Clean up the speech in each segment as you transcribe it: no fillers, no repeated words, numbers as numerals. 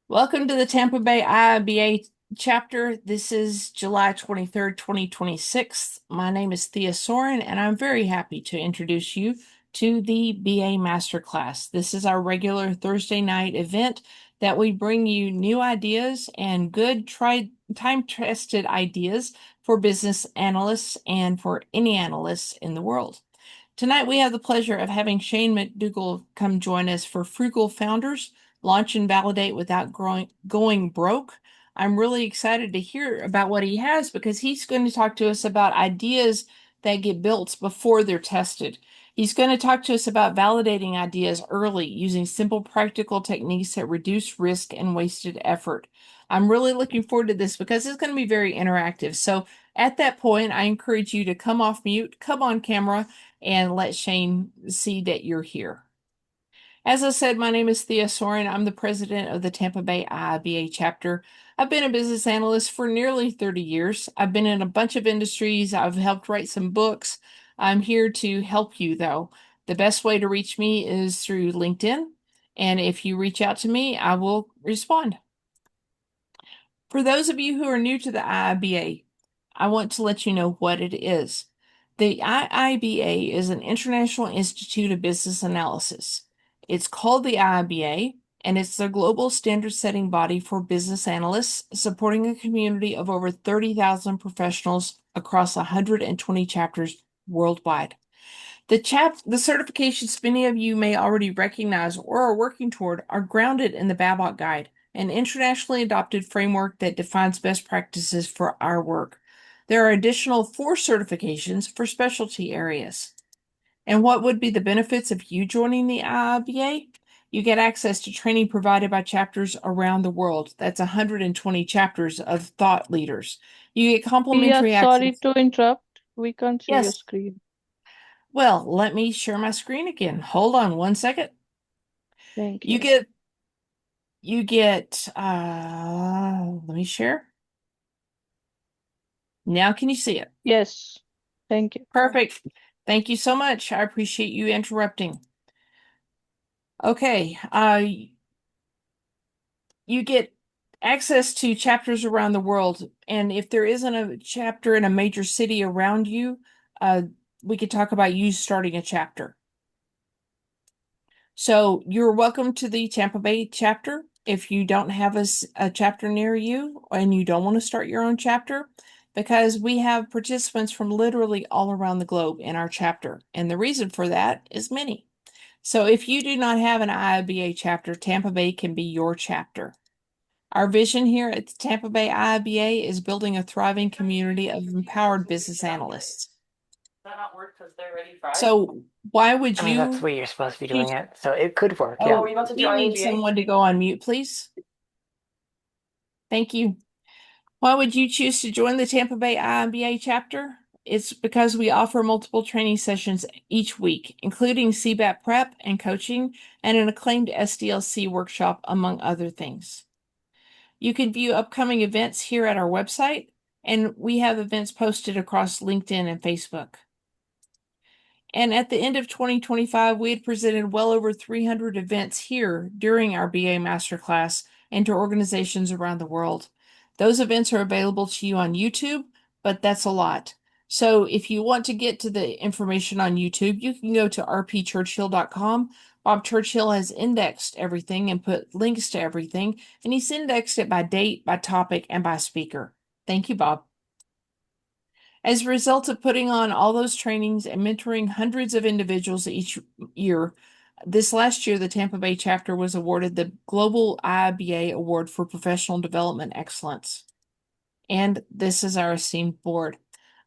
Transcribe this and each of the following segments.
Welcome to the Tampa Bay IIBA chapter. This is July 23rd, 2026. My name is Thea Soren, and I'm very happy to introduce you to the BA Masterclass. This is our regular Thursday night event that we bring you new ideas and good time-tested ideas for business analysts and for any analysts in the world. Tonight, we have the pleasure of having Shane McDougal come join us for Frugal Founders, Launch and Validate Without Going Broke. I'm really excited to hear about what he has because he's going to talk to us about ideas that get built before they're tested. He's going to talk to us about validating ideas early using simple practical techniques that reduce risk and wasted effort. I'm really looking forward to this because it's going to be very interactive. So at that point, I encourage you to come off mute, come on camera, and let Shane see that you're here. As I said, my name is Thea Soren. I'm the president of the Tampa Bay IIBA chapter. I've been a business analyst for nearly 30 years. I've been in a bunch of industries. I've helped write some books. I'm here to help you, though. The best way to reach me is through LinkedIn. And if you reach out to me, I will respond. For those of you who are new to the IIBA, I want to let you know what it is. The IIBA is an International Institute of Business Analysis. It's called the IIBA, and it's the global standard-setting body for business analysts, supporting a community of over 30,000 professionals across 120 chapters worldwide. The certifications many of you may already recognize or are working toward are grounded in the Babcock Guide, an internationally adopted framework that defines best practices for our work. There are additional 4 certifications for specialty areas. And what would be the benefits of you joining the IIBA? You get access to training provided by chapters around the world. That's 120 chapters of thought leaders. You get Yeah, complimentary sorry access. to interrupt. We can't see your Yes. screen. Well, let me share my screen again. Hold on one second. Thank You you. get let me share. Now can you see it? Yes, thank you. Perfect. Thank you so much. I appreciate you interrupting. Okay, you get access to chapters around the world, and if there isn't a chapter in a major city around you, we could talk about you starting a chapter. So you're welcome to the Tampa Bay chapter. If you don't have a chapter near you and you don't want to start your own chapter, because we have participants from literally all around the globe in our chapter. And the reason for that is many. So if you do not have an IIBA chapter, Tampa Bay can be your chapter. Our vision here at the Tampa Bay IIBA is building a thriving community of empowered business analysts. So why would I mean, that's the you way you're supposed to be doing choose? it. So it could work, yeah. Oh, we need someone to go on mute, please. Thank you. Why would you choose to join the Tampa Bay IMBA chapter? It's because we offer multiple training sessions each week, including CBAP prep and coaching, and an acclaimed SDLC workshop, among other things. You can view upcoming events here at our website, and we have events posted across LinkedIn and Facebook. And at the end of 2025, we had presented well over 300 events here during our BA Masterclass and to organizations around the world. Those events are available to you on YouTube, but that's a lot. So if you want to get to the information on YouTube, you can go to rpchurchill.com. Bob Churchill has indexed everything and put links to everything, and he's indexed it by date, by topic, and by speaker. Thank you, Bob. As a result of putting on all those trainings and mentoring hundreds of individuals each year, this last year, the Tampa Bay chapter was awarded the Global IIBA Award for Professional Development Excellence. And this is our esteemed board.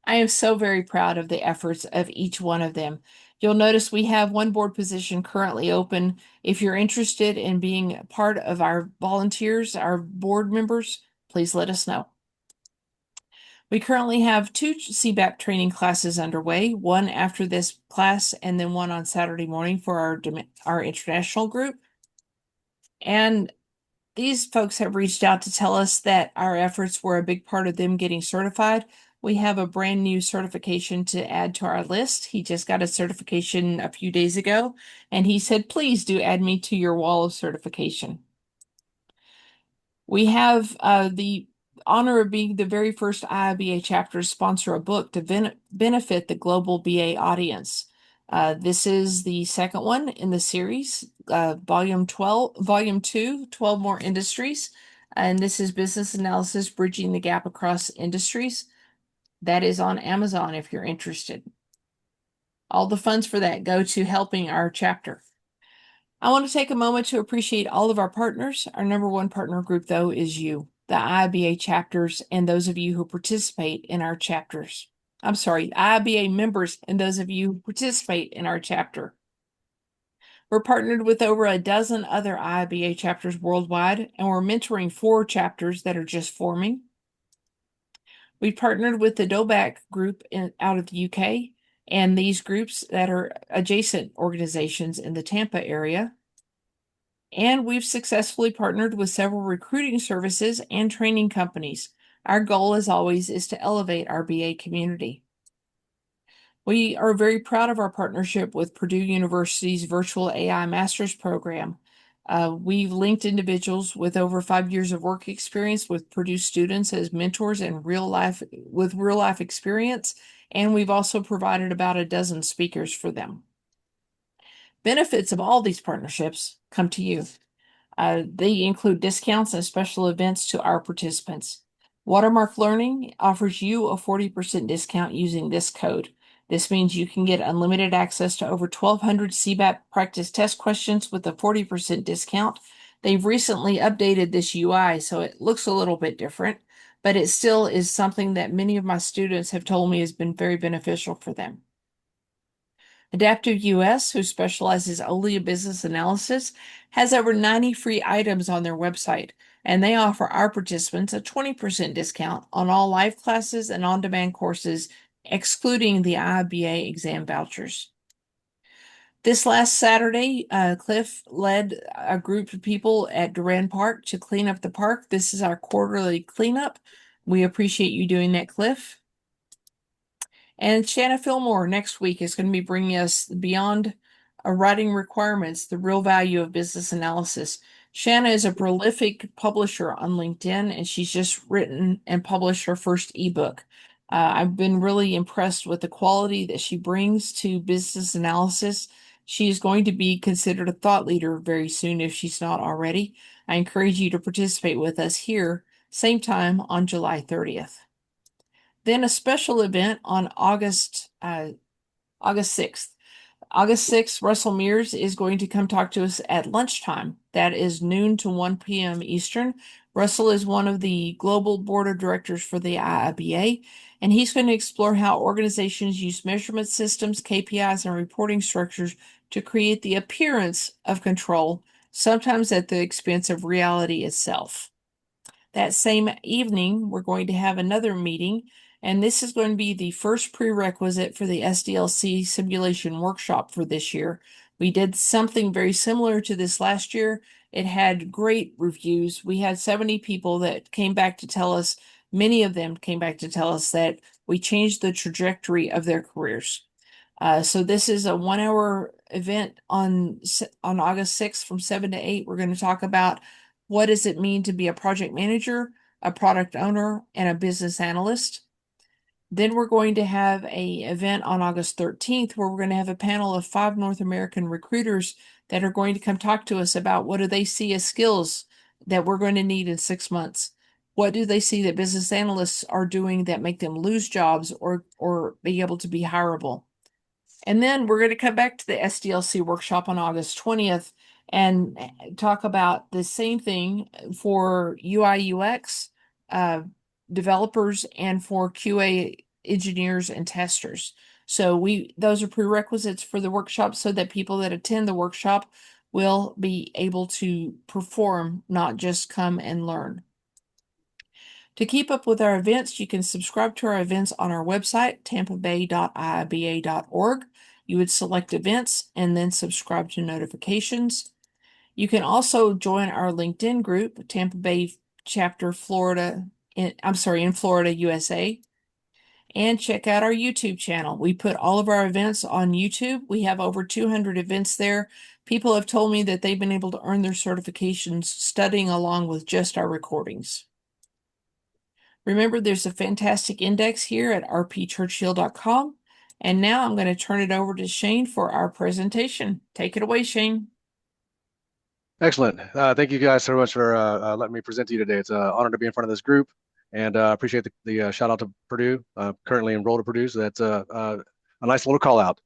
I am so very proud of the efforts of each one of them. You'll notice we have one board position currently open. If you're interested in being part of our volunteers, our board members, please let us know. We currently have 2 CBAP training classes underway, one after this class and then one on Saturday morning for our international group. And these folks have reached out to tell us that our efforts were a big part of them getting certified. We have a brand new certification to add to our list. He just got a certification a few days ago, and he said, please do add me to your wall of certification. We have the honor of being the very first IIBA chapter to sponsor a book to benefit the global BA audience. This is the second one in the series, Volume 2, 12 More Industries. And this is Business Analysis Bridging the Gap Across Industries. That is on Amazon if you're interested. All the funds for that go to helping our chapter. I want to take a moment to appreciate all of our partners. Our number one partner group, though, is you, the IIBA chapters, and those of you who participate in our chapters. I'm sorry, IIBA members and those of you who participate in our chapter. We're partnered with over a dozen other IIBA chapters worldwide, and we're mentoring 4 chapters that are just forming. We partnered with the Doback group out of the UK, and these groups that are adjacent organizations in the Tampa area. And we've successfully partnered with several recruiting services and training companies. Our goal, as always, is to elevate our BA community. We are very proud of our partnership with Purdue University's Virtual AI Master's Program. We've linked individuals with over 5 years of work experience with Purdue students as mentors and real life experience, and we've also provided about a dozen speakers for them. Benefits of all these partnerships come to you. They include discounts and special events to our participants. Watermark Learning offers you a 40% discount using this code. This means you can get unlimited access to over 1,200 CBAP practice test questions with a 40% discount. They've recently updated this UI, so it looks a little bit different, but it still is something that many of my students have told me has been very beneficial for them. Adaptive US, who specializes only in business analysis, has over 90 free items on their website, and they offer our participants a 20% discount on all live classes and on-demand courses, excluding the IIBA exam vouchers. This last Saturday, Cliff led a group of people at Durand Park to clean up the park. This is our quarterly cleanup. We appreciate you doing that, Cliff. And Shanna Fillmore next week is going to be bringing us Beyond Writing Requirements, the Real Value of Business Analysis. Shanna is a prolific publisher on LinkedIn, and she's just written and published her first ebook. I've been really impressed with the quality that she brings to business analysis. She is going to be considered a thought leader very soon if she's not already. I encourage you to participate with us here, same time on July 30th. Then a special event on August 6th. August 6th, Russell Mears is going to come talk to us at lunchtime. That is noon to 1 p.m. Eastern. Russell is one of the global board of directors for the IIBA, and he's going to explore how organizations use measurement systems, KPIs, and reporting structures to create the appearance of control, sometimes at the expense of reality itself. That same evening, we're going to have another meeting, and this is going to be the first prerequisite for the SDLC simulation workshop for this year. We did something very similar to this last year. It had great reviews. We had 70 people that came back to tell us, many of them came back to tell us that we changed the trajectory of their careers. So this is a 1-hour event on August 6th from 7 to 8. We're going to talk about what does it mean to be a project manager, a product owner, and a business analyst. Then we're going to have an event on August 13th where we're going to have a panel of 5 North American recruiters that are going to come talk to us about what do they see as skills that we're going to need in 6 months. What do they see that business analysts are doing that make them lose jobs or be able to be hireable? And then we're going to come back to the SDLC workshop on August 20th and talk about the same thing for UI UX developers and for QA engineers and testers. So those are prerequisites for the workshop so that people that attend the workshop will be able to perform, not just come and learn. To keep up with our events, you can subscribe to our events on our website, tampabay.iiba.org. You would select events and then subscribe to notifications. You can also join our LinkedIn group, Tampa Bay Chapter Florida, in Florida, USA. And check out our YouTube channel. We put all of our events on YouTube. We have over 200 events there. People have told me that they've been able to earn their certifications studying along with just our recordings. Remember, there's a fantastic index here at rpchurchhill.com. And now I'm going to turn it over to Shane for our presentation. Take it away, Shane. Excellent. Thank you guys so much for letting me present to you today. It's an honor to be in front of this group, and appreciate the shout out to Purdue. Currently enrolled at Purdue, so that's a nice little call out.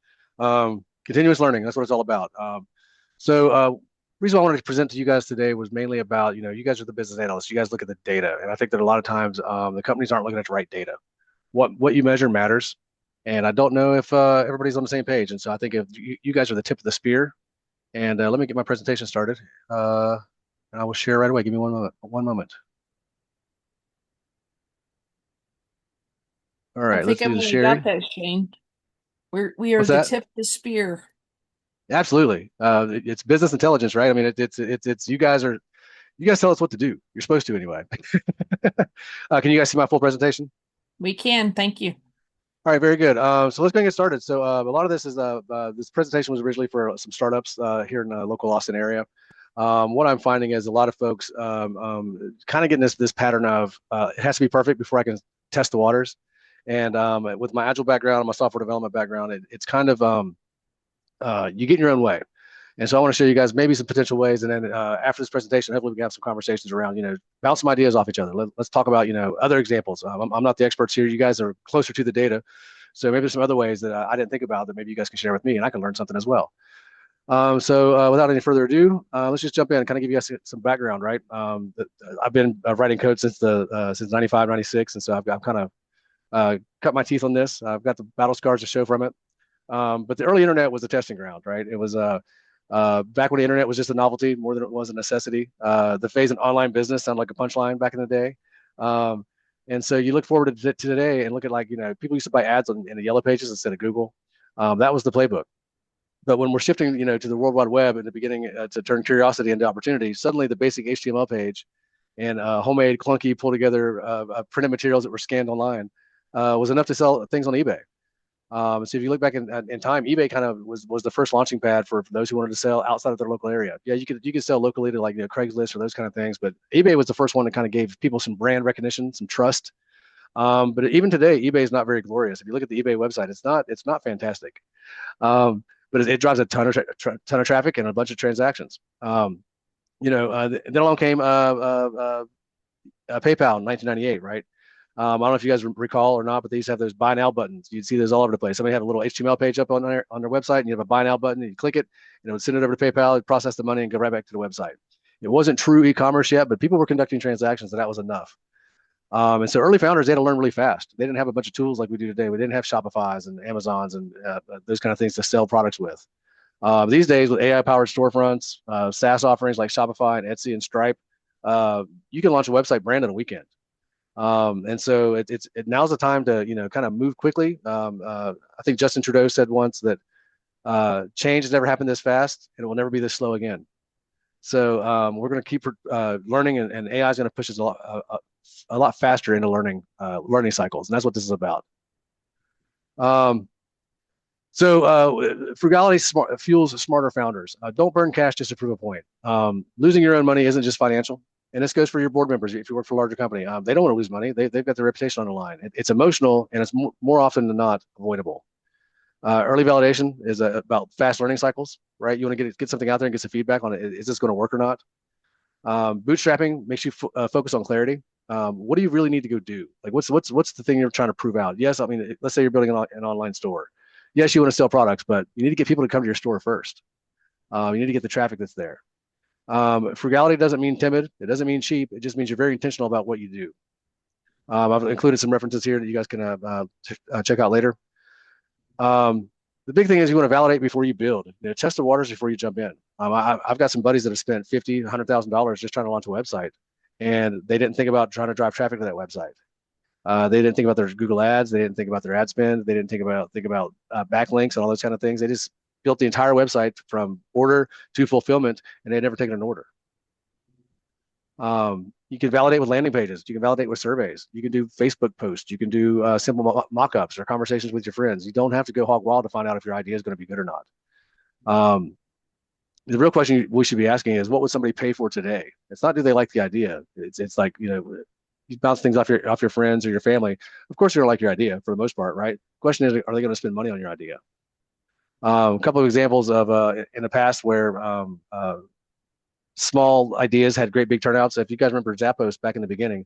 Continuous learning, that's what it's all about. Reason I wanted to present to you guys today was mainly about, you guys are the business analysts. You guys look at the data, and I think that a lot of times the companies aren't looking at the right data. What you measure matters, and I don't know if everybody's on the same page. And so I think if you guys are the tip of the spear. And let me get my presentation started, and I will share right away. Give me one moment. One moment. All I right, let's think do I've the only got sharing. that, Shane. We are What's the that? tip of the spear. Absolutely. It's business intelligence, right? I mean, it's you guys tell us what to do. You're supposed to anyway. Can you guys see my full presentation? We can. Thank you. All right, very good. So let's go and get started. So a lot of this is this presentation was originally for some startups here in the local Austin area. What I'm finding is a lot of folks kind of getting this pattern of it has to be perfect before I can test the waters. And with my agile background, my software development background, it's kind of you get in your own way. And so I want to show you guys maybe some potential ways. And then after this presentation, hopefully we can have some conversations around, bounce some ideas off each other. Let's talk about, other examples. I'm not the experts here. You guys are closer to the data. So maybe there's some other ways that I didn't think about that maybe you guys can share with me and I can learn something as well. Without any further ado, let's just jump in and kind of give you guys some background, right? I've been writing code since 95, 96. And so I've kind of cut my teeth on this. I've got the battle scars to show from it. But the early internet was a testing ground, right? It was back when the internet was just a novelty more than it was a necessity. The phase in online business sounded like a punchline back in the day. And so you look forward to today and look at people used to buy ads in the yellow pages instead of Google. That was the playbook. But when we're shifting, to the World Wide Web in the beginning to turn curiosity into opportunity, suddenly the basic HTML page and homemade, clunky, pull together printed materials that were scanned online was enough to sell things on eBay. So if you look back in time, eBay kind of was the first launching pad for those who wanted to sell outside of their local area. Yeah, you could sell locally to Craigslist or those kind of things, but eBay was the first one that kind of gave people some brand recognition, some trust. But even today, eBay is not very glorious. If you look at the eBay website, it's not fantastic. But it drives a ton of traffic and a bunch of transactions. Then along came PayPal in 1998, right? I don't know if you guys recall or not, but they used to have those buy now buttons. You'd see those all over the place. Somebody had a little HTML page up on their website, and you have a buy now button, and you click it, and it would send it over to PayPal, it'd process the money, and go right back to the website. It wasn't true e-commerce yet, but people were conducting transactions, and that was enough. And so early founders, they had to learn really fast. They didn't have a bunch of tools like we do today. We didn't have Shopify's and Amazons and those kind of things to sell products with. These days, with AI-powered storefronts, SaaS offerings like Shopify and Etsy and Stripe, you can launch a website brand in a weekend. And so now's the time to kind of move quickly. I think Justin Trudeau said once that change has never happened this fast, and it will never be this slow again. So we're going to keep learning, and AI is going to push us a lot faster into learning cycles, and that's what this is about. Frugality fuels smarter founders. Don't burn cash just to prove a point. Losing your own money isn't just financial. And this goes for your board members. If you work for a larger company, they don't want to lose money. They've got their reputation on the line. It's emotional, and it's more often than not avoidable. Early validation is about fast learning cycles, right? You want to get something out there and get some feedback on it. Is this going to work or not? Bootstrapping makes you focus on clarity. What do you really need to go do? Like, what's the thing you're trying to prove out? Yes, I mean, let's say you're building an online store. Yes, you want to sell products, but you need to get people to come to your store first. You need to get the traffic that's there. Frugality doesn't mean timid. It doesn't mean cheap. It just means you're very intentional about what you do. I've included some references here that you guys can check out later. The big thing is you want to validate before you build. Test the waters before you jump in. I've got some buddies that have spent $50,000, $100,000 just trying to launch a website, and they didn't think about trying to drive traffic to that website. They didn't think about their Google ads. They didn't think about their ad spend. They didn't think about backlinks and all those kind of things. They just built the entire website from order to fulfillment, and they'd never taken an order. You can validate with landing pages. You can validate with surveys. You can do Facebook posts. You can do simple mock-ups or conversations with your friends. You don't have to go hog wild to find out if your idea is going to be good or not. The real question we should be asking is, what would somebody pay for today? It's not, do they like the idea? It's like, you bounce things off your friends or your family. Of course, you're gonna like your idea for the most part, right? The question is, are they going to spend money on your idea? A couple of examples of in the past where small ideas had great big turnouts. If you guys remember Zappos back in the beginning,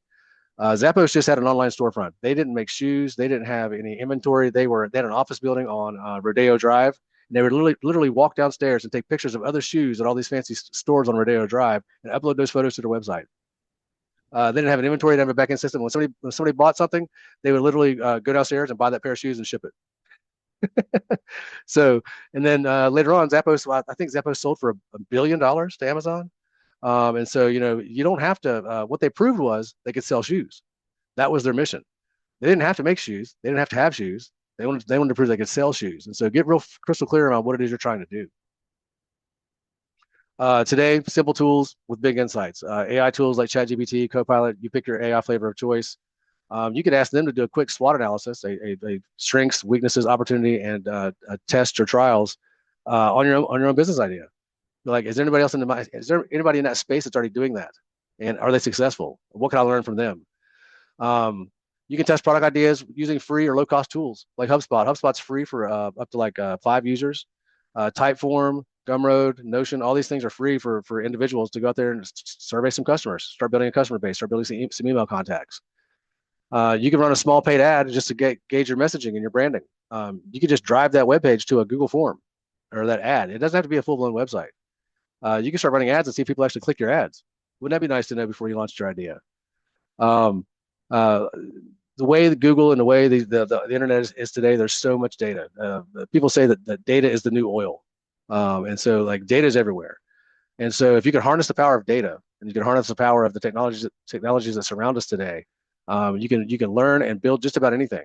Zappos just had an online storefront. They didn't make shoes. They didn't have any inventory. They had an office building on Rodeo Drive. And they would literally walk downstairs and take pictures of other shoes at all these fancy stores on Rodeo Drive and upload those photos to their website. They didn't have an inventory. They didn't have a backend system. When somebody bought something, they would literally go downstairs and buy that pair of shoes and ship it. So, and then later on, Zappos, I think Zappos sold for $1 billion to Amazon. And so, you don't have to, what they proved was they could sell shoes. That was their mission. They didn't have to make shoes. They didn't have to have shoes. They wanted to prove they could sell shoes. And so get real crystal clear about what it is you're trying to do. Today, simple tools with big insights. AI tools like ChatGPT, Copilot, you pick your AI flavor of choice. You could ask them to do a quick SWOT analysis, a strengths, weaknesses, opportunity, and a test or trials on your own business idea. Like, is there anybody else is there anybody in that space that's already doing that? And are they successful? What can I learn from them? You can test product ideas using free or low-cost tools like HubSpot. HubSpot's free for up to like 5 users. Typeform, Gumroad, Notion, all these things are free for individuals to go out there and survey some customers, start building a customer base, start building some email contacts. You can run a small paid ad just to gauge your messaging and your branding. You can just drive that web page to a Google form or that ad. It doesn't have to be a full-blown website. You can start running ads and see if people actually click your ads. Wouldn't that be nice to know before you launched your idea? The way Google and the way the internet is today, there's so much data. People say that data is the new oil. And so like data is everywhere. And so if you can harness the power of data and you can harness the power of the technologies that surround us today, you can learn and build just about anything.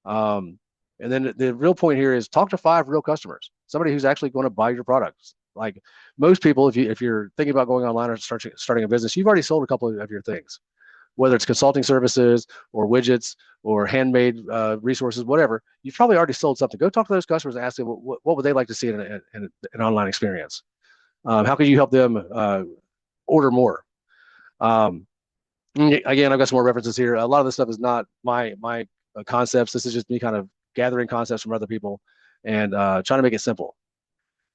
And then the real point here is talk to 5 real customers, somebody who's actually going to buy your products. Like most people, if you're thinking about going online or starting a business, you've already sold a couple of your things, whether it's consulting services or widgets or handmade resources, whatever. You've probably already sold something. Go talk to those customers and ask them what would they like to see in an online experience. How can you help them order more? Again, I've got some more references here. A lot of this stuff is not my concepts. This is just me kind of gathering concepts from other people and trying to make it simple.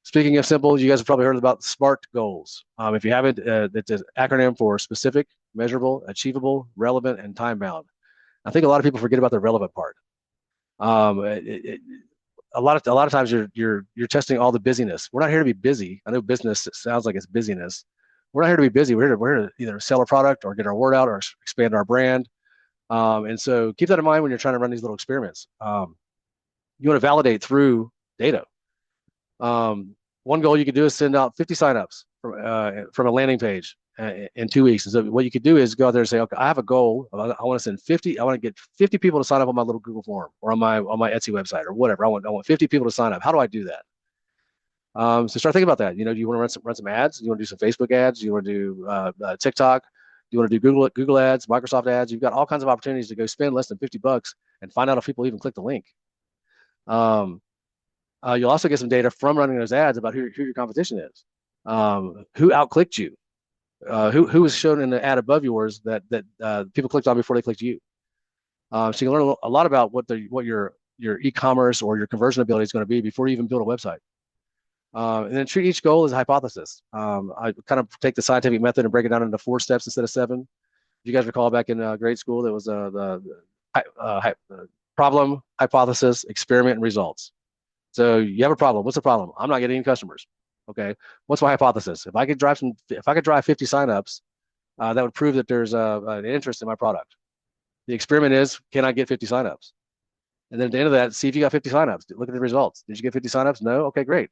Speaking of simple, you guys have probably heard about SMART goals. If you haven't, it's an acronym for specific, measurable, achievable, relevant, and time-bound. I think a lot of people forget about the relevant part. A lot of times you're testing all the busyness. We're not here to be busy. I know business sounds like it's busyness. We're not here to be busy. We're here to either sell a product or get our word out or expand our brand. And so keep that in mind when you're trying to run these little experiments. You want to validate through data. One goal you could do is send out 50 signups from a landing page in 2 weeks. And so what you could do is go out there and say, okay, I have a goal. I want to send 50. I want to get 50 people to sign up on my little Google form or on my Etsy website or whatever. I want 50 people to sign up. How do I do that? So start thinking about that. Do you want to run some ads? Do you want to do some Facebook ads? Do you want to do TikTok? Do you want to do Google ads, Microsoft ads? You've got all kinds of opportunities to go spend less than $50 and find out if people even click the link. You'll also get some data from running those ads about who your competition is, who outclicked you, who was shown in the ad above yours that people clicked on before they clicked you. So you can learn a lot about what your e-commerce or your conversion ability is going to be before you even build a website. And then treat each goal as a hypothesis. I kind of take the scientific method and break it down into 4 steps instead of 7. If you guys recall back in grade school, there was the problem, hypothesis, experiment, and results. So you have a problem. What's the problem? I'm not getting any customers. Okay. What's my hypothesis? If I could drive 50 signups, that would prove that there's an interest in my product. The experiment is, can I get 50 signups? And then at the end of that, see if you got 50 signups. Look at the results. Did you get 50 signups? No. Okay, great.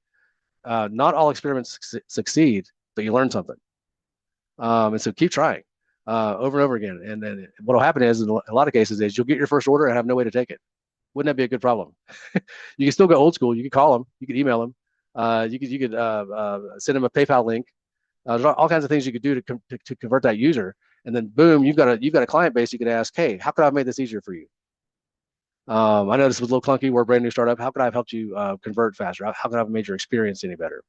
Not all experiments succeed, but you learn something. And so keep trying over and over again. And then what will happen is, in a lot of cases, is you'll get your first order and have no way to take it. Wouldn't that be a good problem? You can still go old school. You could call them. You could email them. You could send them a PayPal link. There's all kinds of things you could do to convert that user, and then boom, you've got a client base. You could ask, hey, how could I have made this easier for you? I know this was a little clunky. We're a brand new startup. How could I have helped you convert faster? How could I have made your experience any better?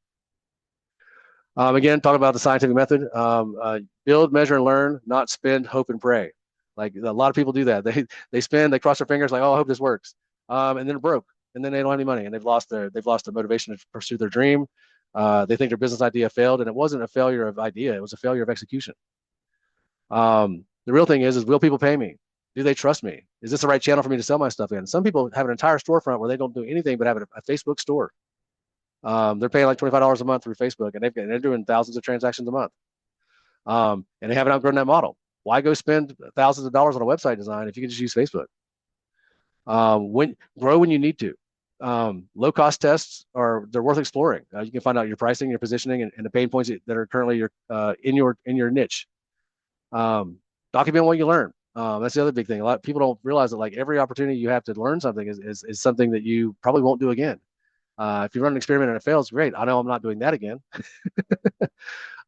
Again, talk about the scientific method. Build, measure, and learn, not spend, hope, and pray. Like a lot of people do that. They spend, they cross their fingers, like, oh, I hope this works, and then it broke, and then they don't have any money, and they've lost the motivation to pursue their dream. They think their business idea failed, and it wasn't a failure of idea; it was a failure of execution. The real thing is will people pay me? Do they trust me? Is this the right channel for me to sell my stuff in? Some people have an entire storefront where they don't do anything but have a Facebook store. They're paying like $25 a month through Facebook, and they're doing thousands of transactions a month. And they haven't outgrown that model. Why go spend thousands of dollars on a website design if you can just use Facebook? Grow when you need to. Low cost tests they're worth exploring. You can find out your pricing, your positioning, and the pain points that are currently in your niche. Document what you learn. That's the other big thing. A lot of people don't realize that like every opportunity you have to learn something is something that you probably won't do again. If you run an experiment and it fails, great. I know I'm not doing that again.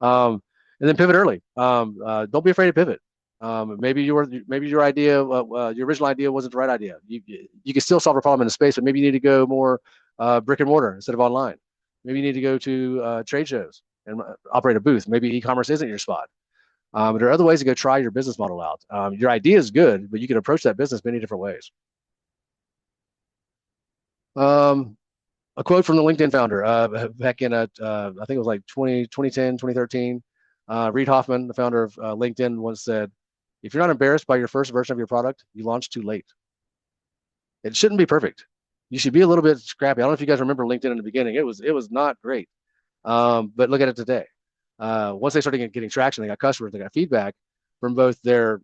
And then pivot early. Don't be afraid to pivot. Maybe your idea, your original idea wasn't the right idea. You can still solve a problem in a space, but maybe you need to go more brick and mortar instead of online. Maybe you need to go to trade shows and operate a booth. Maybe e-commerce isn't your spot. There are other ways to go try your business model out. Your idea is good, but you can approach that business many different ways. A quote from the LinkedIn founder back in, I think it was like 2010, 2013. Reid Hoffman, the founder of LinkedIn, once said, if you're not embarrassed by your first version of your product, you launched too late. It shouldn't be perfect. You should be a little bit scrappy. I don't know if you guys remember LinkedIn in the beginning. It was not great. But look at it today. Once they started getting traction, they got customers, they got feedback from both the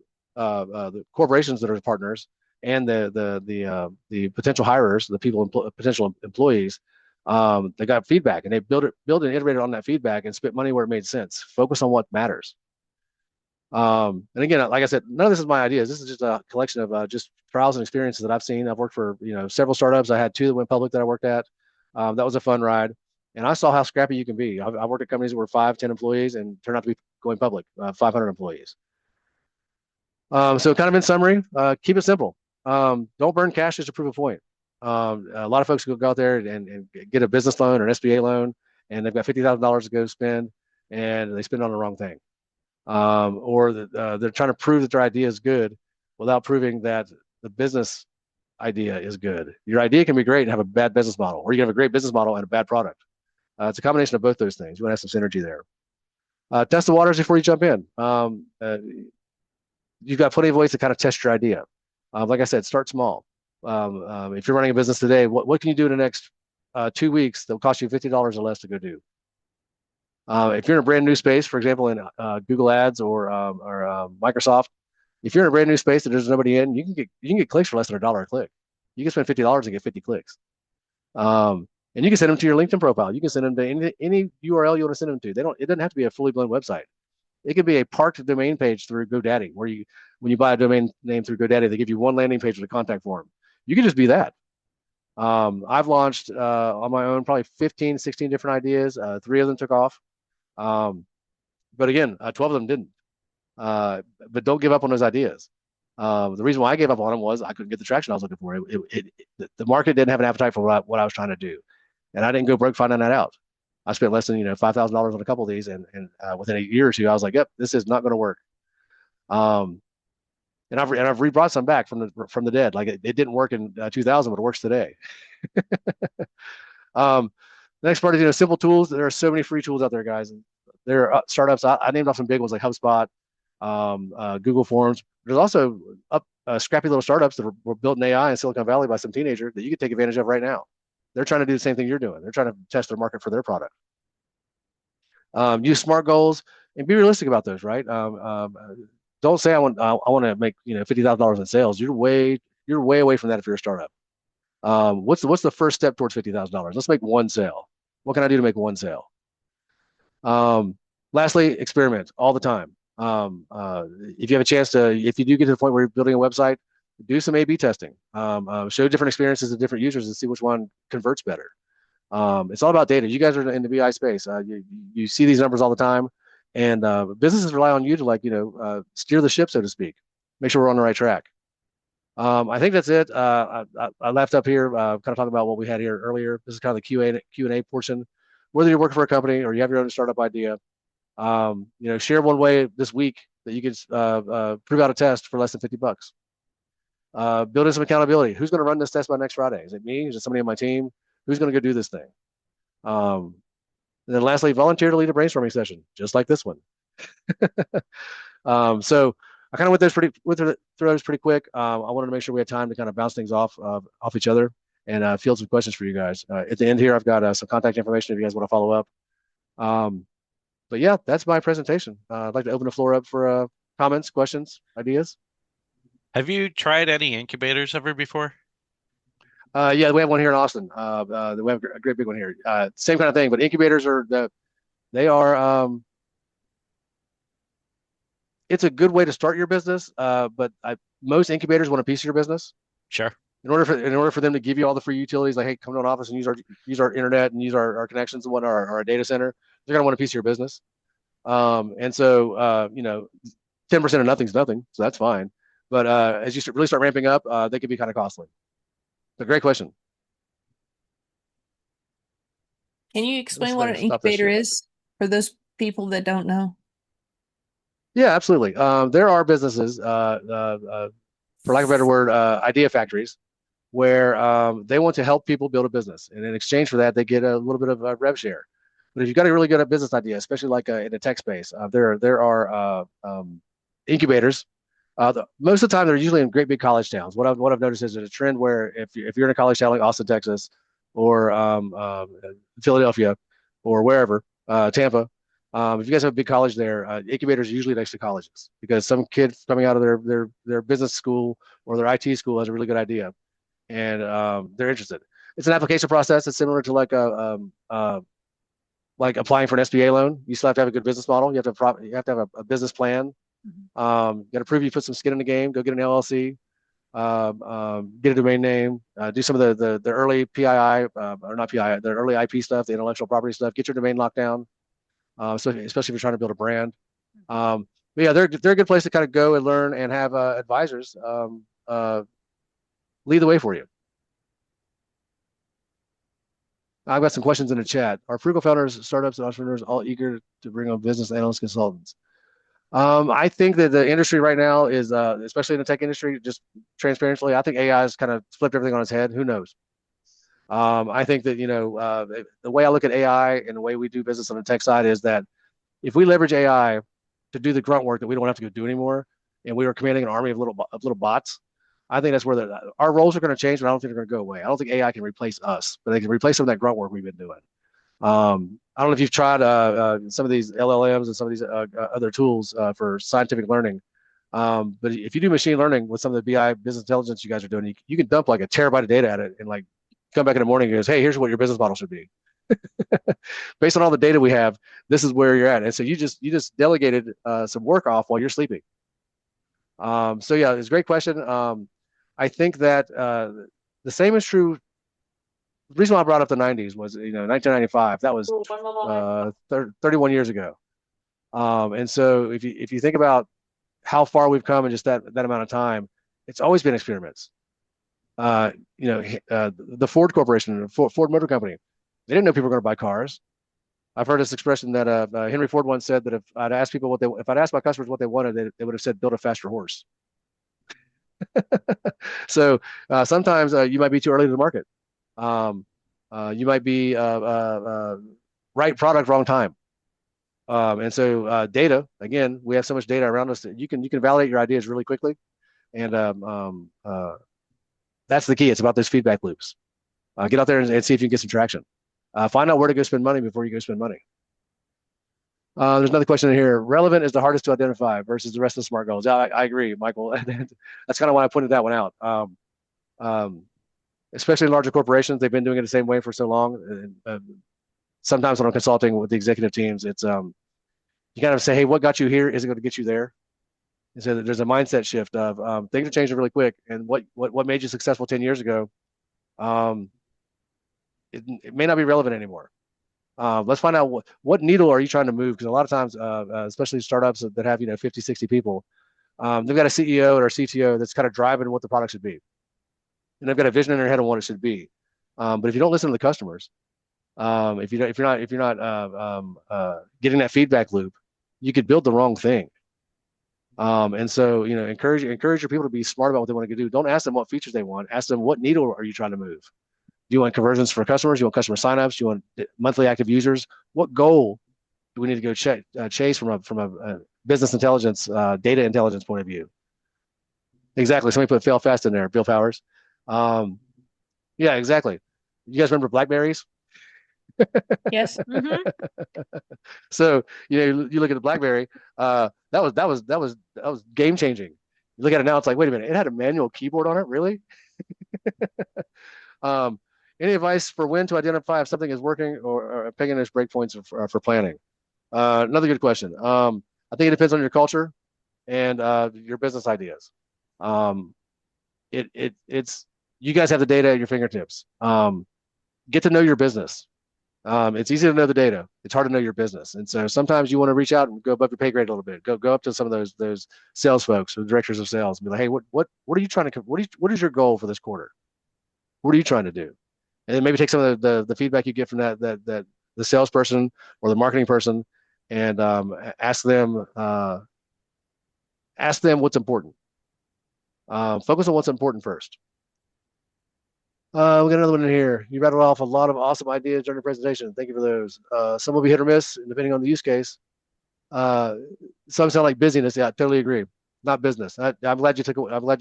corporations that are partners and the potential hirers, the potential employees. They got feedback, and they built and iterated on that feedback and spent money where it made sense. Focus on what matters. And again, like I said, none of this is my ideas. This is just a collection of just trials and experiences that I've seen. I've worked for several startups. I had 2 that went public that I worked at. That was a fun ride, and I saw how scrappy you can be. I worked at companies that were 5, 10 employees and turned out to be going public, 500 employees. So kind of in summary, keep it simple. Don't burn cash just to prove a point. A lot of folks go out there and get a business loan or an SBA loan, and they've got $50,000 to go spend, and they spend on the wrong thing. Or they're trying to prove that their idea is good without proving that the business idea is good. Your idea can be great and have a bad business model, or you can have a great business model and a bad product. It's a combination of both those things. You want to have some synergy there. Test the waters before you jump in. You've got plenty of ways to kind of test your idea. Like I said, start small. If you're running a business today, what can you do in the next 2 weeks that will cost you $50 or less to go do? If you're in a brand new space, for example, in Google Ads or Microsoft, if you're in a brand new space that there's nobody in, you can get clicks for less than $1 a click. You can spend $50 and get 50 clicks. And you can send them to your LinkedIn profile. You can send them to any URL you want to send them to. It doesn't have to be a fully blown website. It could be a parked domain page through GoDaddy, where when you buy a domain name through GoDaddy, they give you one landing page with a contact form. You can just be that. I've launched on my own probably 15, 16 different ideas. 3 of them took off. But again, 12 of them didn't. But don't give up on those ideas. The reason why I gave up on them was I couldn't get the traction I was looking for. The market didn't have an appetite for what I was trying to do. And I didn't go broke finding that out. I spent less than $5,000 on a couple of these, and within a year or two, I was like, "Yep, this is not going to work." And I've rebrought some back from the dead. Like it didn't work in 2000, but it works today. The next part is simple tools. There are so many free tools out there, guys. And there are startups. I named off some big ones like HubSpot, Google Forms. There's also scrappy little startups that were built in AI in Silicon Valley by some teenager that you could take advantage of right now. They're trying to do the same thing you're doing. They're trying to test their market for their product. Use SMART goals and be realistic about those, right? Don't say I want to make $50,000 in sales. You're way away from that if you're a startup. What's the first step towards $50,000? Let's make one sale. What can I do to make one sale? Lastly, experiment all the time. If you have a chance if you do get to the point where you're building a website, do some A/B testing. Show different experiences to different users and see which one converts better. It's all about data. You guys are in the BI space. You see these numbers all the time. And businesses rely on you to steer the ship, so to speak, make sure we're on the right track. I think that's it. I left up here kind of talking about what we had here earlier. This is kind of the Q&A portion. Whether you're working for a company or you have your own startup idea, share one way this week that you can prove out a test for less than $50. Build in some accountability. Who's going to run this test by next Friday? Is it me? Is it somebody on my team? Who's going to go do this thing? And then lastly, volunteer to lead a brainstorming session, just like this one. So I kind of went through those pretty quick. I wanted to make sure we had time to kind of bounce things off each other and field some questions for you guys. At the end here, I've got some contact information if you guys want to follow up. But yeah, that's my presentation. I'd like to open the floor up for comments, questions, ideas. Have you tried any incubators ever before? Yeah, we have one here in Austin. We have a great big one here. Same kind of thing, but incubators they are it's a good way to start your business. But most incubators want a piece of your business. Sure. In order for them to give you all the free utilities, like, hey, come to an office and use our internet and use our connections and whatnot, our data center, they're gonna want a piece of your business. And so 10% of nothing's nothing, so that's fine. But as you really start ramping up, they can be kind of costly. A great question. Can you explain what an incubator is for those people that don't know? Yeah, absolutely. There are businesses, for lack of a better word, idea factories, where they want to help people build a business, and in exchange for that, they get a little bit of a rev share. But if you've got a really good business idea, especially like in the tech space, there are incubators. Most of the time, they're usually in great big college towns. What I've noticed is there's a trend where if you're in a college town like Austin, Texas, or Philadelphia, or wherever, Tampa, if you guys have a big college there, incubators are usually next to colleges because some kids coming out of their business school or their IT school has a really good idea, and they're interested. It's an application process. It's similar to like applying for an SBA loan. You still have to have a good business model. You have to have a business plan. Mm-hmm. You got to prove you put some skin in the game. Go get an LLC. Get a domain name. Do some of the early PII or not PII, the early IP stuff, the intellectual property stuff. Get your domain locked down. So especially if you're trying to build a brand. But yeah, they're a good place to kind of go and learn and have advisors lead the way for you. I've got some questions in the chat. Are Frugal founders, startups, and entrepreneurs all eager to bring on business analysts, consultants? I think that the industry right now is, especially in the tech industry, just transparently, I think AI has kind of flipped everything on its head. Who knows? I think that, the way I look at AI and the way we do business on the tech side is that if we leverage AI to do the grunt work that we don't have to go do anymore, and we are commanding an army of little bots, I think that's where our roles are going to change, but I don't think they're going to go away. I don't think AI can replace us, but they can replace some of that grunt work we've been doing. I don't know if you've tried some of these LLMs and some of these other tools for scientific learning. But if you do machine learning with some of the BI business intelligence you guys are doing, you can dump like a terabyte of data at it and like come back in the morning and goes, hey, here's what your business model should be. Based on all the data we have, this is where you're at. And so you just delegated some work off while you're sleeping. So yeah, it's a great question. I think that the same is true. The reason why I brought up the 90s was, 1995. That was 31 years ago. And so if you think about how far we've come in just that amount of time, it's always been experiments. The Ford Corporation, Ford Motor Company, they didn't know people were going to buy cars. I've heard this expression that Henry Ford once said that if I'd asked my customers what they wanted, they would have said build a faster horse. So sometimes you might be too early to the market. You might be right product, wrong time. And so data, again, we have so much data around us that you can validate your ideas really quickly. And that's the key. It's about those feedback loops. Get out there and see if you can get some traction. Find out where to go spend money before you go spend money. There's another question in here. Relevant is the hardest to identify versus the rest of the SMART goals. I agree, Michael. That's kind of why I pointed that one out. Especially in larger corporations, they've been doing it the same way for so long. Sometimes when I'm consulting with the executive teams, it's you kind of say, hey, what got you here isn't going to get you there. And so there's a mindset shift of things are changing really quick. And what made you successful 10 years ago, it may not be relevant anymore. Let's find out what needle are you trying to move? Because a lot of times, especially startups that have 50, 60 people, they've got a CEO or a CTO that's kind of driving what the product should be, and they've got a vision in their head on what it should be. But if you don't listen to the customers, if you're not getting that feedback loop, you could build the wrong thing. And so encourage your people to be smart about what they want to do. Don't ask them what features they want. Ask them, what needle are you trying to move? Do you want conversions for customers? Do you want customer signups? Do you want monthly active users? What goal do we need to go chase from a business intelligence, data intelligence point of view? Exactly. Somebody put fail fast in there. Bill Powers. Yeah, exactly. You guys remember Blackberries? Yes. So you look at the BlackBerry. That was game changing. You look at it now, it's like, wait a minute, it had a manual keyboard on it, really? Any advice for when to identify if something is working or picking those breakpoints for planning? Another good question. I think it depends on your culture and your business ideas. It's you guys have the data at your fingertips. Get to know your business. It's easy to know the data. It's hard to know your business, and so sometimes you want to reach out and go above your pay grade a little bit. Go up to some of those sales folks or directors of sales and be like, hey, what are you trying to what is your goal for this quarter? What are you trying to do? And then maybe take some of the feedback you get from that the salesperson or the marketing person, and ask them what's important. Focus on what's important first. We got another one in here. You rattled off a lot of awesome ideas during the presentation. Thank you for those. Some will be hit or miss, depending on the use case. Some sound like busyness. Yeah, I totally agree. Not business. I'm glad you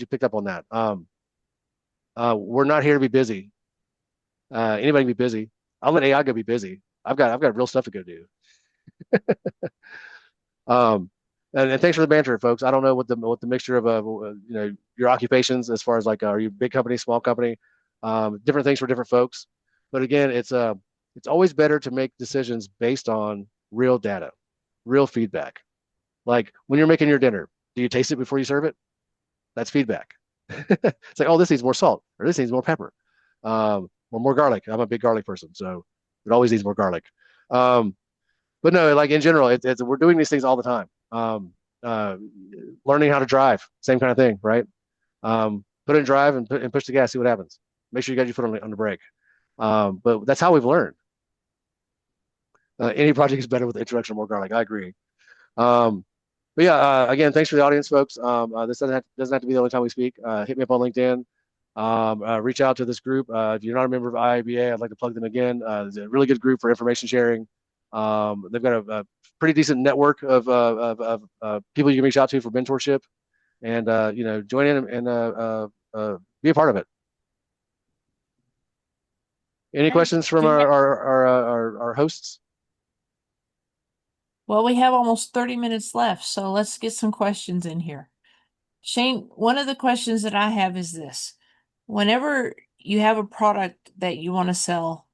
picked up on that. We're not here to be busy. Anybody can be busy. I'll let AI go be busy. I've got real stuff to go do. And thanks for the banter, folks. I don't know what the mixture of your occupations as far as like, are you big company, small company? Different things for different folks. But again, it's always better to make decisions based on real data, real feedback. Like when you're making your dinner, do you taste it before you serve it? That's feedback. It's like, oh, this needs more salt, or this needs more pepper, or more garlic. I'm a big garlic person, so it always needs more garlic. But no, like in general, we're doing these things all the time. Learning how to drive, same kind of thing, right? Put in drive and push the gas, see what happens. Make sure you got your foot on the brake. But that's how we've learned. Any project is better with the introduction of more garlic. I agree. But yeah, again, thanks for the audience, folks. This doesn't have to be the only time we speak. Hit me up on LinkedIn. Reach out to this group. If you're not a member of IIBA, I'd like to plug them again. It's a really good group for information sharing. They've got a pretty decent network of people you can reach out to for mentorship, and join in and be a part of it. Any questions from our hosts? Well, we have almost 30 minutes left, so let's get some questions in here. Shane, one of the questions that I have is this. Whenever you have a product that you want to sell,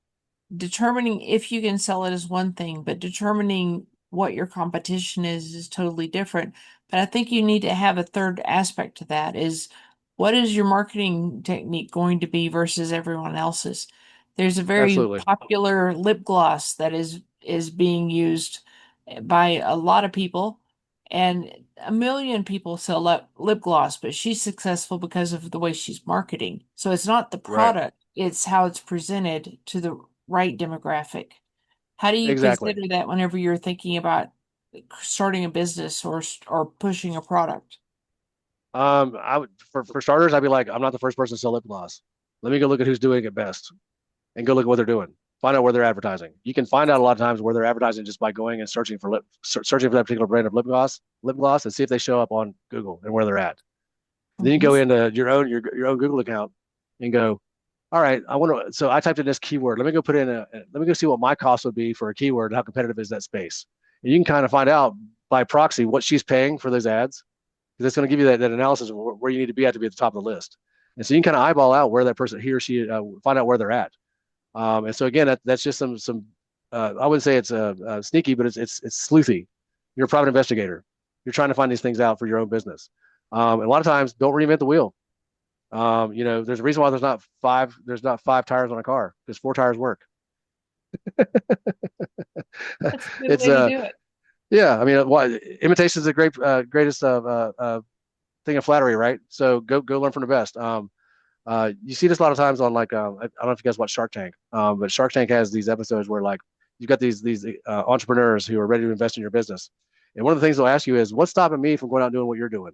determining if you can sell it is one thing, but determining what your competition is totally different. But I think you need to have a third aspect to that is, what is your marketing technique going to be versus everyone else's? There's a very Absolutely. popular lip gloss that is being used by a lot of people, and a million people sell lip gloss, but she's successful because of the way she's marketing. So it's not the Right. product, it's how it's presented to the right demographic. How do you Exactly. consider that whenever you're thinking about starting a business or pushing a product? I would for starters, I'd be like, I'm not the first person to sell lip gloss. Let me go look at who's doing it best, and go look at what they're doing. Find out where they're advertising. You can find out a lot of times where they're advertising just by going and searching for that particular brand of lip gloss, and see if they show up on Google and where they're at. Then you go into your own Google account and go, all right, so I typed in this keyword. Let me go see what my cost would be for a keyword and how competitive is that space. And you can kind of find out by proxy what she's paying for those ads, because it's going to give you that analysis of where you need to be at the top of the list. And so you can kind of eyeball out where that person, he or she, find out where they're at. And so again, that's just some I wouldn't say it's sneaky, but it's sleuthy. You're a private investigator. You're trying to find these things out for your own business. And a lot of times, don't reinvent the wheel. There's a reason why there's not five tires on a car, because 4 tires work. That's a good It's way to do it. yeah. I mean, imitation is the greatest thing of flattery, right? So go learn from the best. You see this a lot of times on like I don't know if you guys watch Shark Tank, but Shark Tank has these episodes where like you've got these entrepreneurs who are ready to invest in your business, and one of the things they'll ask you is, "What's stopping me from going out and doing what you're doing?"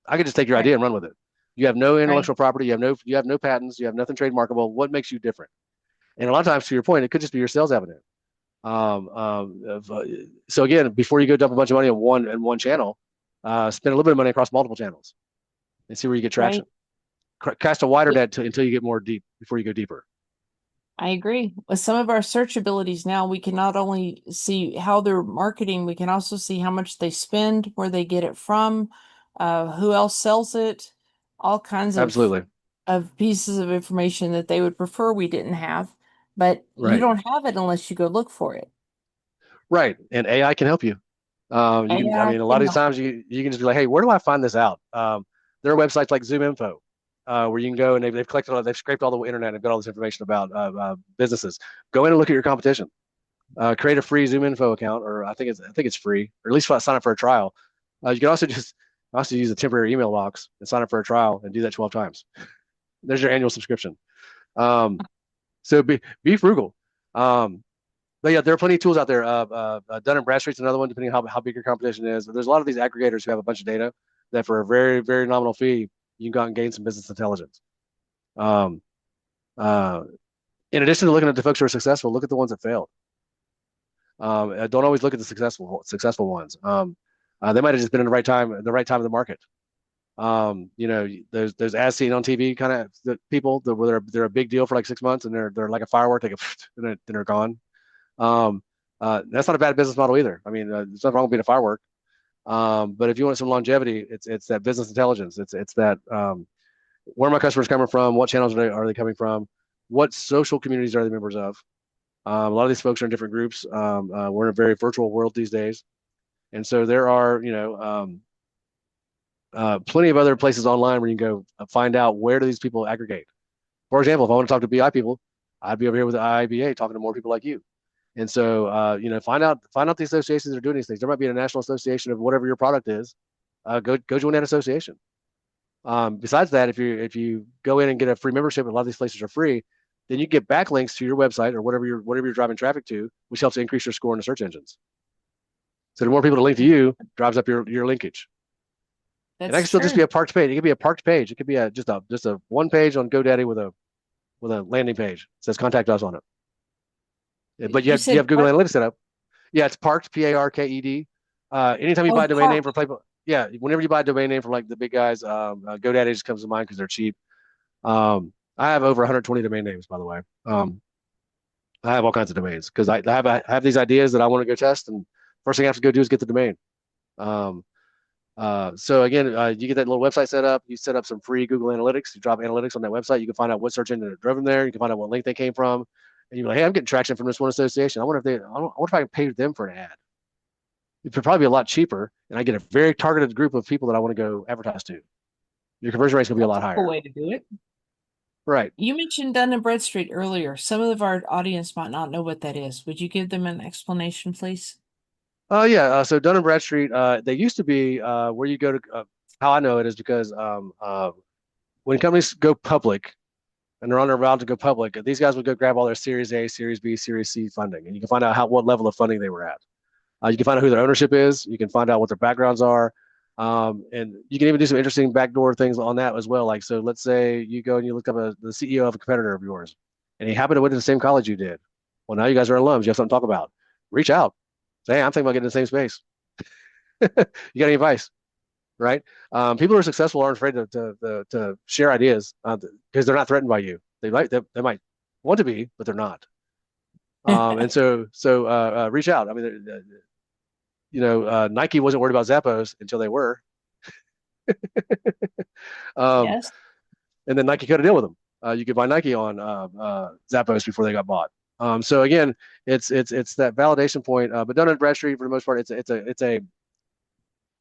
I could just take your Right, idea and run with it. You have no right, intellectual property, you have no patents, you have nothing trademarkable. What makes you different? And a lot of times, to your point, it could just be your sales avenue. So again, before you go dump a bunch of money on one channel, spend a little bit of money across multiple channels and see where you get right. traction. Cast a wider net until you get more deep before you go deeper. I agree. With some of our search abilities now, we can not only see how they're marketing, we can also see how much they spend, where they get it from, who else sells it, all kinds Absolutely. of pieces of information that they would prefer we didn't have. But you Right. don't have it unless you go look for it. Right. And AI can help you. You can, I AI mean, a lot can of these help. times you can just be like, hey, where do I find this out? There are websites like Zoom Info, where you can go and they've collected, they've scraped all the internet and got all this information about businesses. Go in and look at your competition. Create a free Zoom Info account, or I think it's free, or at least sign up for a trial. You can also use a temporary email box and sign up for a trial and do that 12 times. There's your annual subscription. Um, so be frugal. But yeah, there are plenty of tools out there. Dun and Bradstreet's another one, depending on how big your competition is. There's a lot of these aggregators who have a bunch of data that for a very, very nominal fee, you can go out and gain some business intelligence. Um, uh, in addition to looking at the folks who are successful, look at the ones that failed. Don't always look at the successful ones. They might have just been in the right time of the market. There's as seen on TV kind of people that where they're a big deal for like 6 months and they're like a firework, they go and then they're gone. Um, that's not a bad business model either. I mean, there's nothing wrong with being a firework. But if you want some longevity, it's that business intelligence. It's that where are my customers coming from? What channels are they coming from? What social communities are they members of? A lot of these folks are in different groups. We're in a very virtual world these days, and so there are plenty of other places online where you can go find out where do these people aggregate. For example, if I want to talk to BI people, I'd be over here with the IIBA talking to more people like you. And so, find out the associations that are doing these things. There might be a national association of whatever your product is. Go join that association. Besides that, if you go in and get a free membership, a lot of these places are free, then you get backlinks to your website or whatever you're driving traffic to, which helps increase your score in the search engines. So the more people to link to you, drives up your linkage. And that That's can still just be true. a parked page. It could be a parked page. It could be just a one page on GoDaddy with a landing page. It says contact us on it. But You you said have Google park, Analytics set up. Yeah, it's parked, Parked. Anytime you buy oh, a domain name park. for people, yeah, whenever you buy a domain name from like the big guys, GoDaddy just comes to mind because they're cheap. I have over 120 domain names, by the way. I have all kinds of domains because I have these ideas that I want to go test, and first thing I have to go do is get the domain. Um, so again, you get that little website set up. You set up some free Google Analytics. You drop analytics on that website. You can find out what search engine that drove them there. You can find out what link they came from, and you're like, hey, I'm getting traction from this one association. I wonder if I can pay them for an ad. It would probably be a lot cheaper, and I get a very targeted group of people that I want to go advertise to. Your conversion rate's gonna be a That's lot a cool higher. way to do it. Right. You mentioned Dun and Bradstreet earlier. Some of our audience might not know what that is. Would you give them an explanation, please? Yeah. So Dun and Bradstreet, they used to be where you go to. How I know it is because when companies go public and they're on their route to go public, these guys would go grab all their Series A, Series B, Series C funding, and you can find out what level of funding they were at. You can find out who their ownership is. You can find out what their backgrounds are. And you can even do some interesting backdoor things on that as well. Like, so let's say you go and you look up the CEO of a competitor of yours, and he happened to went to the same college you did. Well, now you guys are alums. You have something to talk about. Reach out. Say, hey, I'm thinking about getting in the same space. You got any advice? Right? People who are successful aren't afraid to share ideas because they're not threatened by you. They might want to be, but they're not. And so reach out. I mean, Nike wasn't worried about Zappos until they were. um, Yes. and then Nike cut a deal with them. You could buy Nike on Zappos before they got bought. So again, it's that validation point. But Dun and Bradstreet, for the most part, it's a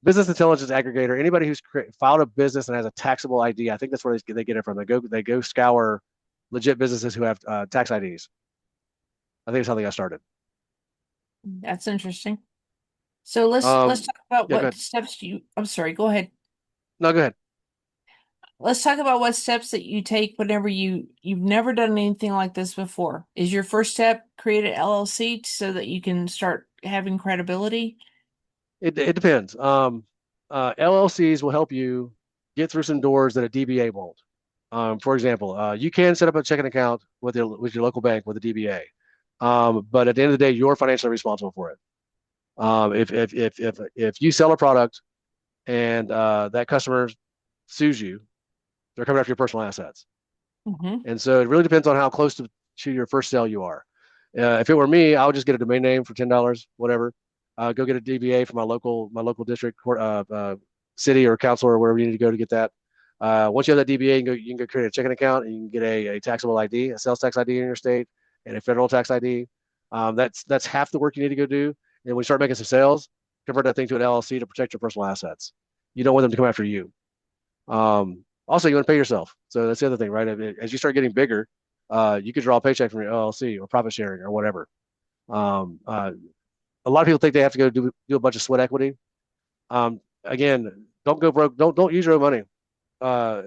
business intelligence aggregator. Anybody who's filed a business and has a taxable ID, I think that's where they get it from. They go scour legit businesses who have tax IDs. I think that's how they got started. That's interesting. So let's Um, talk about yeah, go what ahead. steps I'm sorry, go ahead. No, go ahead. Let's talk about what steps that you take whenever you've never done anything like this before. Is your first step create an LLC so that you can start having credibility? It depends. LLCs will help you get through some doors that a DBA won't. For example, you can set up a checking account with your local bank with a DBA, but at the end of the day, you're financially responsible for it. If you sell a product and that customer sues you, they're coming after your personal assets. Mm-hmm. And so it really depends on how close to your first sale you are. If it were me, I would just get a domain name for $10, whatever. Go get a DBA for my local district court, city or council or wherever you need to go to get that. Once you have that DBA, you can go create a checking account and you can get a taxable ID, a sales tax ID in your state, and a federal tax ID. That's half the work you need to go do. And when you start making some sales, convert that thing to an LLC to protect your personal assets. You don't want them to come after you. Also, you want to pay yourself. So that's the other thing, right? As you start getting bigger, you could draw a paycheck from your LLC or profit sharing or whatever. Um, uh, a lot of people think they have to go do a bunch of sweat equity. Again, don't go broke. Don't use your own money. Uh,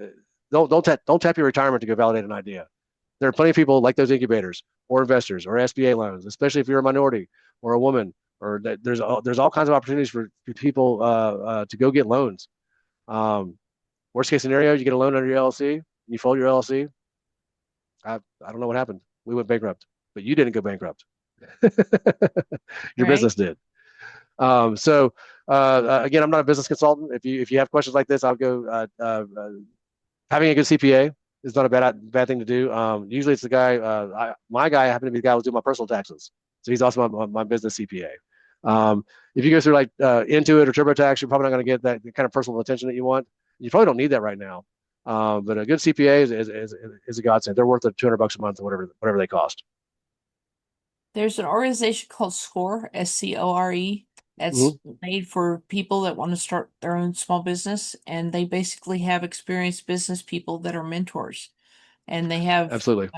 don't tap your retirement to go validate an idea. There are plenty of people like those incubators or investors or SBA loans, especially if you're a minority or a woman. Or there's all kinds of opportunities for people to go get loans. Um, Worst case scenario, you get a loan under your LLC, you fold your LLC. I don't know what happened. We went bankrupt, but you didn't go bankrupt. Your Right? business did. Again, I'm not a business consultant. If you have questions like this, I'll go. Having a good CPA is not a bad thing to do. Usually, it's the guy. My guy happened to be the guy who was doing my personal taxes, so he's also my business CPA. If you go through like Intuit or TurboTax, you're probably not going to get that kind of personal attention that you want. You probably don't need that right now. But a good CPA is a godsend. They're worth $200 a month or whatever they cost. There's an organization called SCORE, SCORE, Mm-hmm. that's made for people that want to start their own small business, and they basically have experienced business people that are mentors, and they have Absolutely.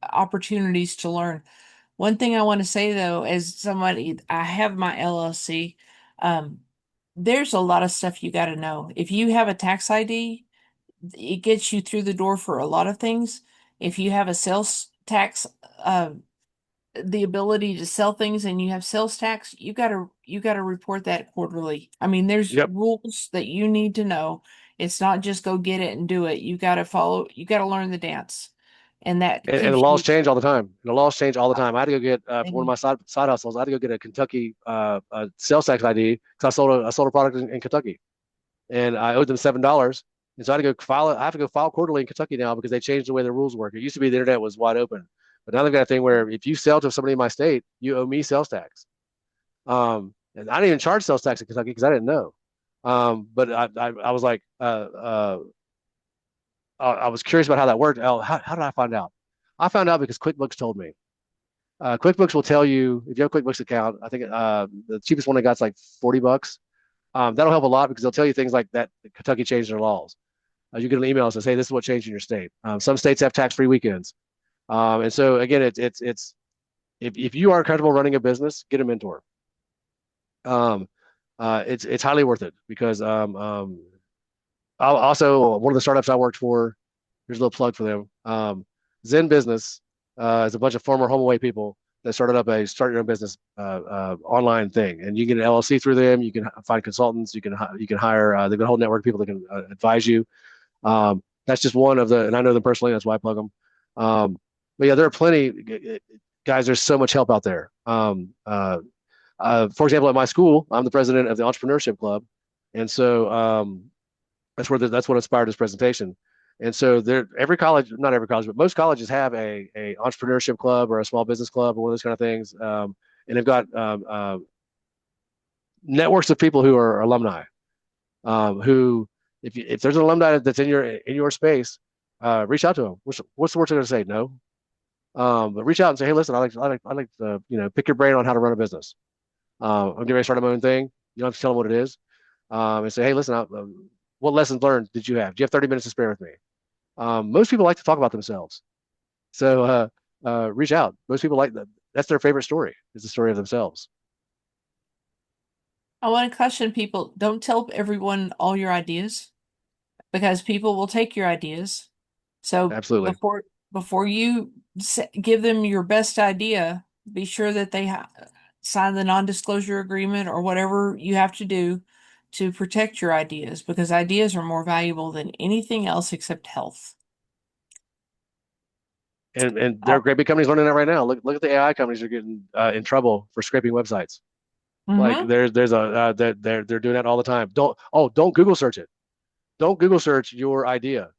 opportunities to learn. One thing I want to say though, as somebody, I have my LLC. Um, there's a lot of stuff you got to know. If you have a tax ID, it gets you through the door for a lot of things. If you have a sales tax, uh, the ability to sell things and you have sales tax, you gotta report that quarterly. I mean, there's Yep. rules that you need to know. It's not just go get it and do it. You gotta learn the dance. And that And the keeps laws you change all the time. The laws change all the uh, time. I had to go get for one of and my side hustles. I had to go get a Kentucky sales tax ID because I sold a product in Kentucky, and I owed them $7. And so I had to go file it. I have to go file quarterly in Kentucky now because they changed the way the rules work. It used to be the internet was wide open, but now they've got a thing where if you sell to somebody in my state, you owe me sales tax. And I didn't even charge sales tax in Kentucky because I didn't know. But I was like, I was curious about how that worked. How did I find out? I found out because QuickBooks told me. QuickBooks will tell you if you have a QuickBooks account. I think the cheapest one I got is like $40. That'll help a lot because they'll tell you things like that. Kentucky changed their laws. You get an email that says, "Hey, this is what changed in your state." Some states have tax-free weekends, and so again, it's if you are comfortable running a business, get a mentor. Um, it's highly worth it because also one of the startups I worked for. Here's a little plug for them. Zen Business is a bunch of former HomeAway people that started up a start your own business online thing, and you can get an LLC through them. You can find consultants. You can hire. They've got a whole network of people that can advise you. That's just one of the, and I know them personally. That's why I plug them. But yeah, there are plenty, guys. There's so much help out there. For example, at my school, I'm the president of the entrepreneurship club, and so that's what inspired this presentation. And so every college, not every college, but most colleges have a entrepreneurship club or a small business club or one of those kind of things. And they've got networks of people who are alumni. Who, if there's an alumni that's in your space, reach out to them. What's the worst they're going to say? No. But reach out and say, hey, listen, I like to pick your brain on how to run a business. I'm getting ready to start my own thing. You don't have to tell them what it is. And say, hey, listen, what lessons learned did you have? Do you have 30 minutes to spare with me? Most people like to talk about themselves. So reach out. Most people like that. That's their favorite story. Is the story of themselves. I want to caution people, don't tell everyone all your ideas because people will take your ideas. So Absolutely. before you give them your best idea, be sure that they sign the non-disclosure agreement or whatever you have to do to protect your ideas because ideas are more valuable than anything else except health. And there are great big companies learning that right now. Look at the AI companies that are getting in trouble for scraping websites. Like Mm-hmm. there's a they're doing that all the time. Don't Google search it. Don't Google search your idea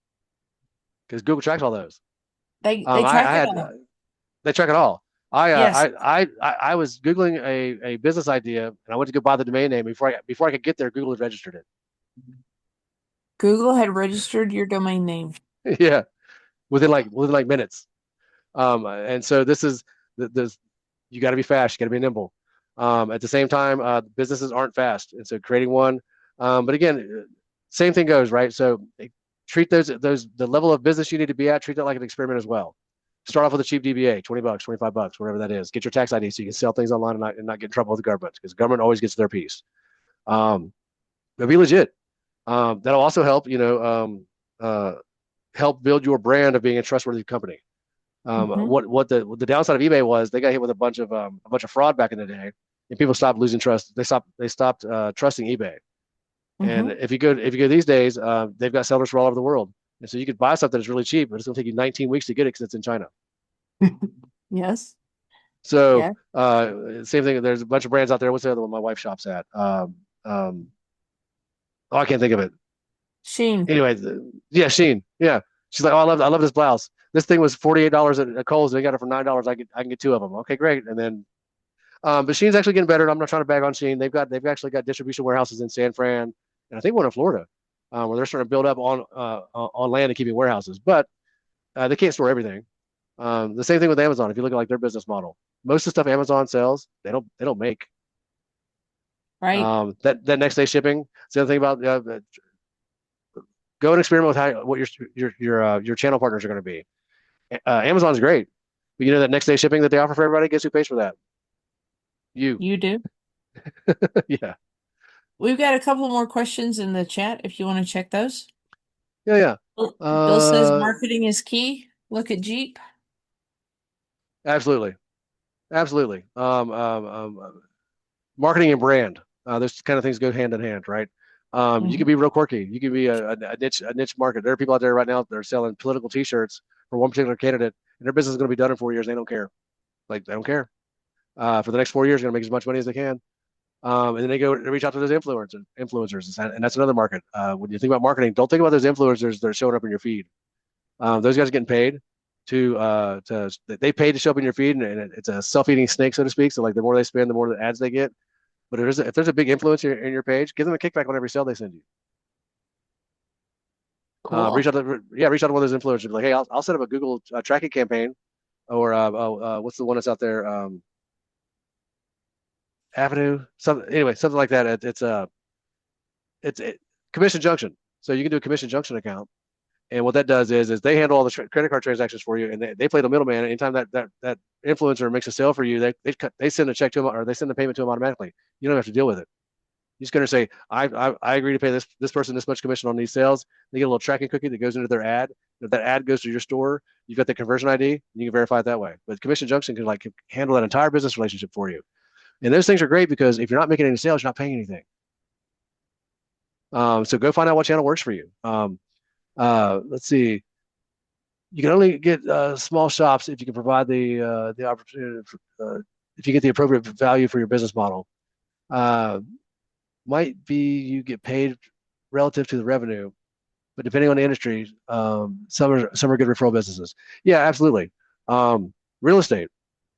because Google tracks all those. They I track it had all. they track it all. I Yes. I was googling a business idea and I went to go buy the domain name before I could get there. Google had registered Google had registered your domain name. it. Yeah, within like minutes. And so this is this you got to be fast. You got to be nimble. At the same time, businesses aren't fast, and so creating one. But again, same thing goes right. So treat those the level of business you need to be at. Treat that like an experiment as well. Start off with a cheap DBA, $20, $25, whatever that is. Get your tax ID so you can sell things online and not get in trouble with the government because the government always gets their piece. But be legit. That'll also help, help build your brand of being a trustworthy company. Mm-hmm. What the downside of eBay was they got hit with a bunch of fraud back in the day, and people stopped losing trust. They stopped trusting eBay. And Mm-hmm. if you go these days, they've got sellers from all over the world, and so you could buy something that's really cheap, but it's going to take you 19 weeks to get it because it's in China. Yes. So Yeah. same thing. There's a bunch of brands out there. What's the other one my wife shops at? Oh, I can't think of it. Sheen. Anyway, yeah, Sheen. Yeah, she's like, oh, I love this blouse. This thing was $48 at Kohl's. They got it for $9. I can get two of them. Okay, great. And then, but Sheen's actually getting better. I'm not trying to bag on Sheen. They've actually got distribution warehouses in San Fran, and I think one in Florida, where they're starting to build up on land and keeping warehouses. But they can't store everything. The same thing with Amazon. If you look at like their business model, most of the stuff Amazon sells, they don't make. Right. That next day shipping. It's the other thing about go and experiment with what your channel partners are going to be. Amazon's great, but you know that next day shipping that they offer for everybody. Guess who pays for that? You. You do. Yeah. We've got a couple more questions in the chat if you want to check those. Yeah. Bill says marketing is key. Look at Jeep. Absolutely. Marketing and brand. Those kind of things go hand in hand, right? You can be real quirky. You can be a niche market. There are people out there right now that are selling political T-shirts for one particular candidate, and their business is going to be done in 4 years. They don't care. Like they don't care. For the next 4 years, they're going to make as much money as they can. And then they reach out to those influencers, and that's another market. When you think about marketing, don't think about those influencers that are showing up in your feed. Those guys are getting paid they pay to show up in your feed, and it's a self-eating snake, so to speak. So like the more they spend, the more the ads they get. But if there's a big influencer in your page, give them a kickback on every sale they send you. Cool. Reach out to one of those influencers. Be like, hey, I'll set up a Google tracking campaign, or what's the one that's out there? Avenue, something like that. It's Commission Junction. So you can do a Commission Junction account, and what that does is they handle all the credit card transactions for you, and they play the middleman. Anytime that influencer makes a sale for you, they send a check to them or they send the payment to them automatically. You don't have to deal with it. You're just going to say, I agree to pay this person this much commission on these sales. They get a little tracking cookie that goes into their ad. If that ad goes to your store, you've got the conversion ID, and you can verify it that way. But Commission Junction can handle that entire business relationship for you. And those things are great because if you're not making any sales, you're not paying anything. So go find out what channel works for you. Let's see. You can only get small shops if you can provide the opportunity if you get the appropriate value for your business model. Might be you get paid relative to the revenue, but depending on the industry, some are good referral businesses. Yeah, absolutely. Real estate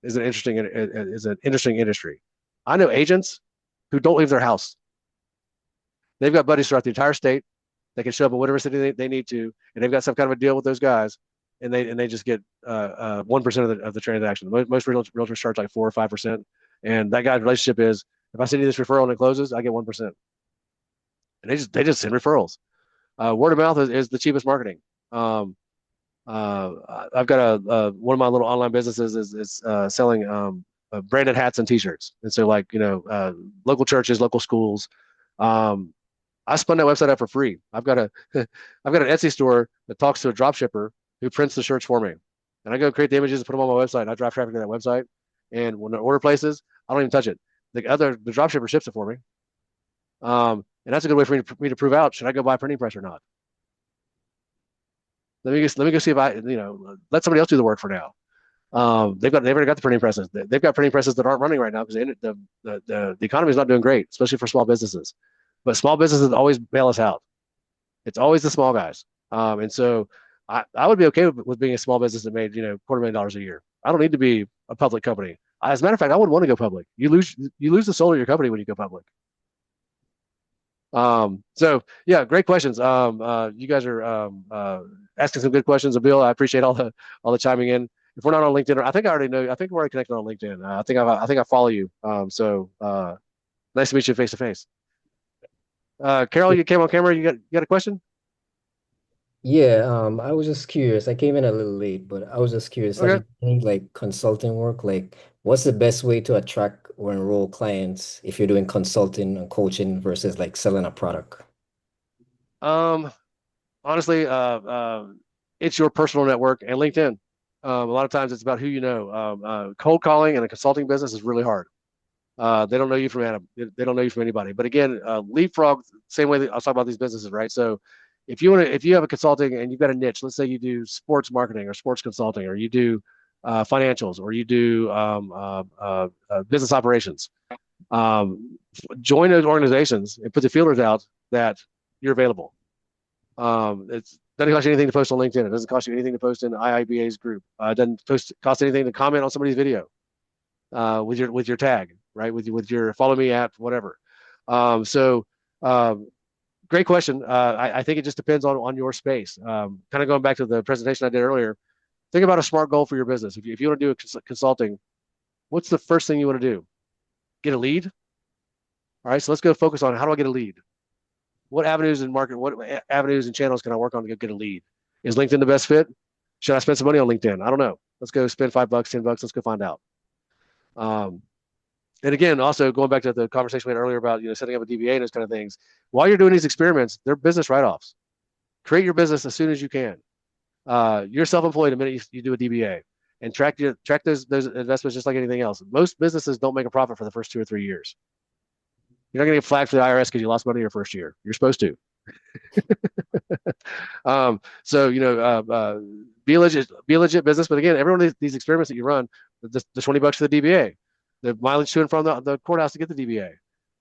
is an interesting industry. I know agents who don't leave their house. They've got buddies throughout the entire state. They can show up in whatever city they need to, and they've got some kind of a deal with those guys, and they just get 1% of the transaction. Most realtors charge like 4 or 5%, and that guy's relationship is if I send you this referral and it closes, I get 1%, and they just send referrals. Word of mouth is the cheapest marketing. I've got one of my little online businesses is selling branded hats and T-shirts, and so like local churches, local schools. Um, I spun that website up for free. I've got a I've got an Etsy store that talks to a drop shipper who prints the shirts for me, and I go create the images and put them on my website. And I drive traffic to that website, and when the order places, I don't even touch it. The drop shipper ships it for me. And that's a good way for me to prove out should I go buy a printing press or not. Let me go see if I let somebody else do the work for now. They've already got the printing presses. They've got printing presses that aren't running right now because the economy is not doing great, especially for small businesses. But small businesses always bail us out. It's always the small guys. And so I would be okay with being a small business that made $250,000 a year. I don't need to be a public company. As a matter of fact, I wouldn't want to go public. You lose the soul of your company when you go public. So yeah, great questions. You guys are asking some good questions. Bill, I appreciate all the chiming in. If we're not on LinkedIn, I think I already know. I think we're already connected on LinkedIn. I think I follow you. Nice to meet you face to face. Carol, you came on camera. You got a question? Yeah, I was just curious. I came in a little late, but I was just curious. Have you Okay. done any like consulting work? Like, what's the best way to attract or enroll clients if you're doing consulting and coaching versus like selling a product? Um, Honestly, it's your personal network and LinkedIn. A lot of times it's about who you know. Cold calling in a consulting business is really hard. They don't know you from Adam. They don't know you from anybody. But again, leapfrog, same way that I was talking about these businesses, right? So if you have a consulting and you've got a niche, let's say you do sports marketing or sports consulting, or you do financials, or you do business operations, join those organizations and put the feelers out that you're available. It's doesn't cost you anything to post on LinkedIn. It doesn't cost you anything to post in IIBA's group. It doesn't cost anything to comment on somebody's video with your tag, right? With your follow me at whatever. So great question. I think it just depends on your space. Kind of going back to the presentation I did earlier. Think about a smart goal for your business. If you want to do a consulting, what's the first thing you want to do? Get a lead. All right. So let's go focus on how do I get a lead? What avenues and channels can I work on to get a lead? Is LinkedIn the best fit? Should I spend some money on LinkedIn? I don't know. Let's go spend $5, $10. Let's go find out. And again, also going back to the conversation we had earlier about setting up a DBA and those kind of things. While you're doing these experiments, they're business write-offs. Create your business as soon as you can. You're self-employed the minute you do a DBA, and track those investments just like anything else. Most businesses don't make a profit for the first 2 or 3 years. You're not going to get flagged for the IRS because you lost money your first year. You're supposed to. So be a legit business. But again, every one of these experiments that you run, the $20 for the DBA, the mileage to and from the courthouse to get the DBA,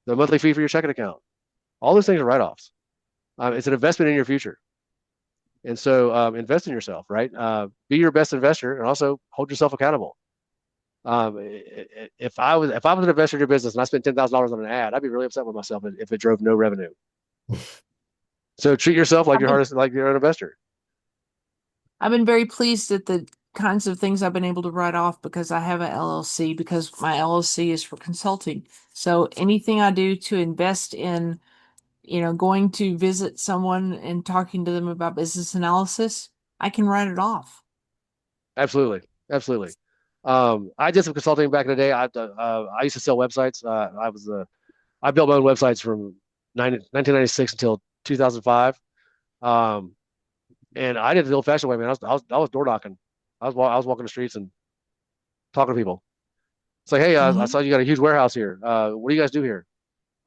the monthly fee for your checking account, all those things are write-offs. It's an investment in your future. And so invest in yourself, right? Be your best investor and also hold yourself accountable. If I was an investor in your business and I spent $10,000 on an ad, I'd be really upset with myself if it drove no revenue. So treat yourself like you're an investor. I've been very pleased at the kinds of things I've been able to write off because I have an LLC, because my LLC is for consulting. So anything I do to invest in, going to visit someone and talking to them about business analysis, I can write it off. Absolutely. Absolutely. I did some consulting back in the day. I used to sell websites. I built my own websites from 1996 until 2005. And I did it the old fashioned way, man. I was door knocking. I was walking the streets and talking to people. It's like, hey, I saw you got a huge warehouse here. What do you guys do here?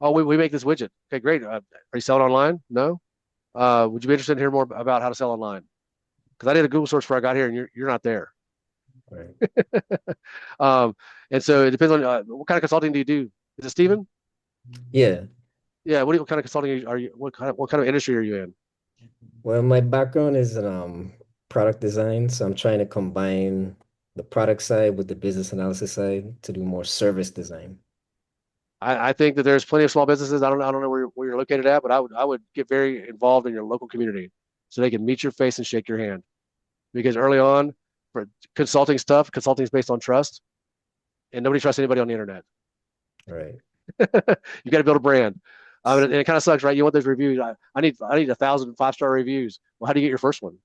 Oh, we make this widget. Okay, great. Are you selling online? No. Would you be interested in hearing more about how to sell online? Because I did a Google search before I got here, and you're not there. Right. And so it depends on what kind of consulting do you do? Is it Steven? Yeah. Yeah. What kind of consulting are you? What kind of industry are you in? Well, my background is in product design, so I'm trying to combine the product side with the business analysis side to do more service design. I think that there's plenty of small businesses. I don't know where you're located at, but I would get very involved in your local community so they can meet your face and shake your hand. Because early on, for consulting is based on trust, and nobody trusts anybody on the internet. Right. You got to build a brand. And it kind of sucks, right? You want those reviews. I need 1,000 5-star reviews. Well, how do you get your first one?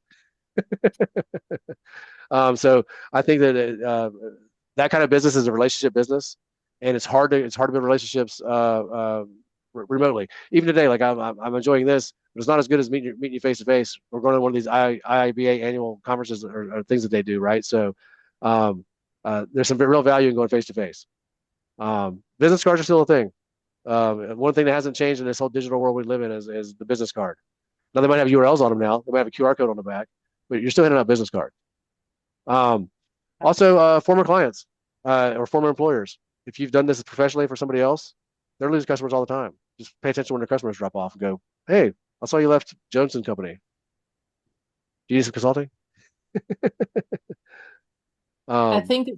So I think that that kind of business is a relationship business, and it's hard to build relationships remotely. Even today, like I'm enjoying this, but it's not as good as meeting you face to face. We're going to one of these IIBA annual conferences or things that they do, right? So um, there's some real value in going face to face. Business cards are still a thing. One thing that hasn't changed in this whole digital world we live in is the business card. Now they might have URLs on them now. They might have a QR code on the back, but you're still handing out business cards. Um, Also, former clients or former employers. If you've done this professionally for somebody else, they're losing customers all the time. Just pay attention when their customers drop off and go, "Hey, I saw you left Jones and Company. Do you need some consulting?" I Um, think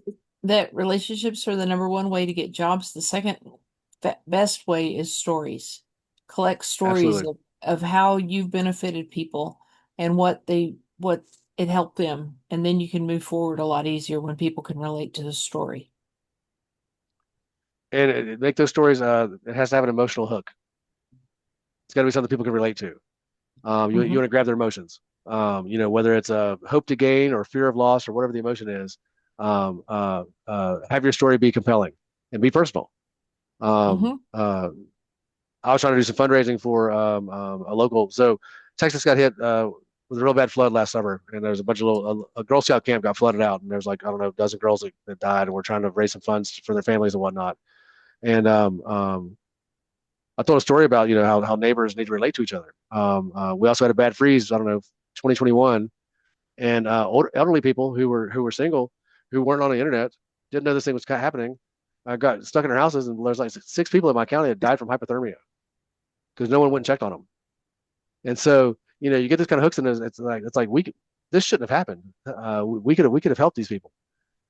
that relationships are the number one way to get jobs. The second best way is stories. Collect stories Absolutely. of how you've benefited people and what it helped them. And then you can move forward a lot easier when people can relate to the story. And make those stories. It has to have an emotional hook. It's got to be something people can relate to. You want to grab their emotions. Whether it's a hope to gain or fear of loss or whatever the emotion is. Have your story be compelling and be personal. Um, Mm-hmm. uh, I was trying to do some fundraising for a local. So Texas got hit with a real bad flood last summer, and there was a bunch of a Girl Scout camp got flooded out, and there's like I don't know a dozen girls that died, and we're trying to raise some funds for their families and whatnot. And I told a story about how neighbors need to relate to each other. We also had a bad freeze. I don't know 2021, and elderly people who were single, who weren't on the internet, didn't know this thing was happening. Got stuck in their houses, and there's like 6 people in my county that died from hypothermia because no one went and checked on them. And so, you get this kind of hooks in this. It's like this shouldn't have happened. We could have helped these people.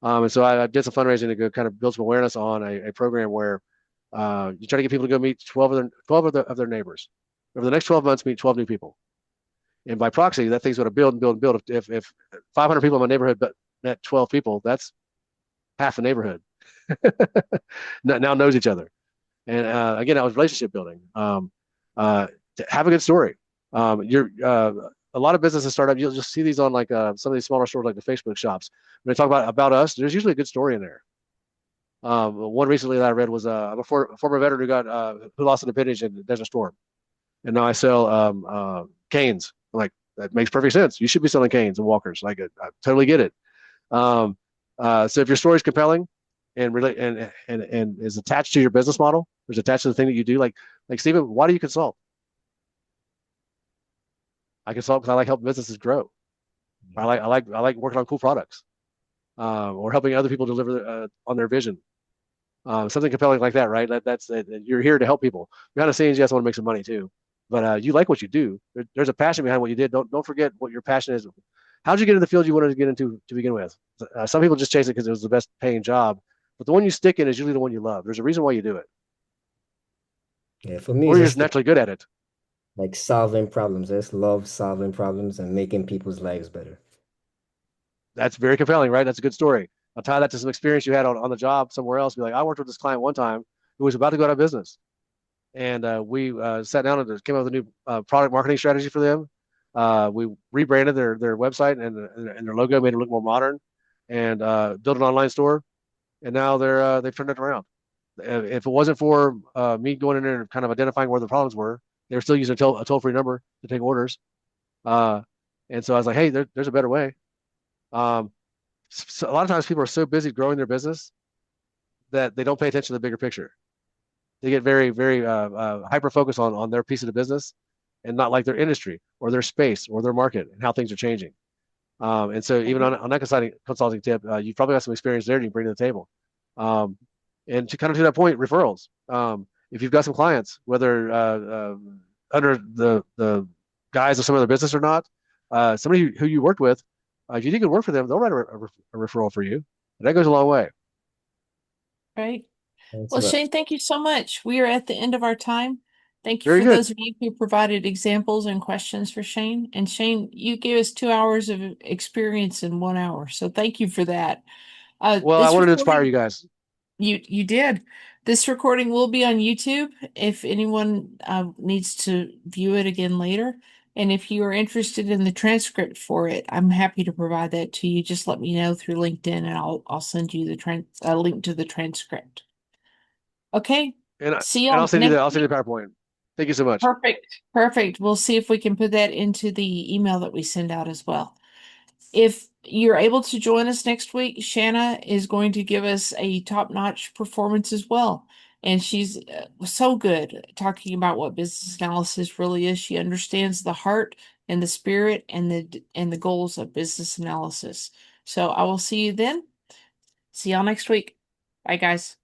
And so I did some fundraising to go kind of build some awareness on a program where you try to get people to go meet 12 of their neighbors over the next 12 months. Meet 12 new people, and by proxy, that thing's going to build and build and build. If 500 people in my neighborhood met 12 people, that's half the neighborhood now knows each other. And again, that was relationship building. To have a good story. You're A lot of businesses start up. You'll just see these on like some of these smaller stores, like the Facebook shops. When they talk about us, there's usually a good story in there. One recently that I read was I'm a former veteran who lost an appendage in the Desert Storm, and now I sell canes. Like that makes perfect sense. You should be selling canes and walkers. Like I totally get it. Um, so if your story is compelling and really and is attached to your business model, is attached to the thing that you do, like Stephen, why do you consult? I consult because I like helping businesses grow. I like working on cool products, or helping other people deliver on their vision. Something compelling like that, right? That's you're here to help people. Behind the scenes, yes, I want to make some money too, but you like what you do. There's a passion behind what you did. Don't forget what your passion is. How did you get into the field you wanted to get into to begin with? Some people just chase it because it was the best paying job, but the one you stick in is usually the one you love. There's a reason why you do it, Yeah, for me, or it's you're just just naturally good at it. like solving problems. I just love solving problems and making people's lives better. That's very compelling, right? That's a good story. I'll tie that to some experience you had on the job somewhere else. Be like, I worked with this client one time who was about to go out of business, and we sat down and came up with a new product marketing strategy for them. We rebranded their website and their logo, made it look more modern, and built an online store. And now they've turned it around. If it wasn't for me going in there and kind of identifying where the problems were, they were still using a toll-free number to take orders. Uh, and so I was like, hey, there's a better way. Um, so a lot of times people are so busy growing their business that they don't pay attention to the bigger picture. They get very, very hyper focused on their piece of the business and not like their industry or their space or their market and how things are changing. And so even on that consulting tip, you've probably got some experience there you bring to the table. Um, and to kind of to that point, referrals. If you've got some clients, whether under the guise of some other business or not, somebody who you worked with, if you did good work for them, they'll write a referral for you. And that goes a long way. Right. Thanks a Well, lot. Shane, thank you so much. We are at the end of our time. Thank you Very for good. those of you who provided examples and questions for Shane. And Shane, you gave us 2 hours of experience in 1 hour. So thank you for that. Well, I This wanted to inspire you recording, guys. you did. This recording will be on YouTube if anyone needs to view it again later. And if you are interested in the transcript for it, I'm happy to provide that to you. Just let me know through LinkedIn and I'll send you the link to the transcript. Okay. And See I'll y'all send you next the week. PowerPoint. Thank you so much. Perfect. Perfect. We'll see if we can put that into the email that we send out as well. If you're able to join us next week, Shanna is going to give us a top-notch performance as well. And she's so good at talking about what business analysis really is. She understands the heart and the spirit and the goals of business analysis. So I will see you then. See y'all next week. Bye, guys.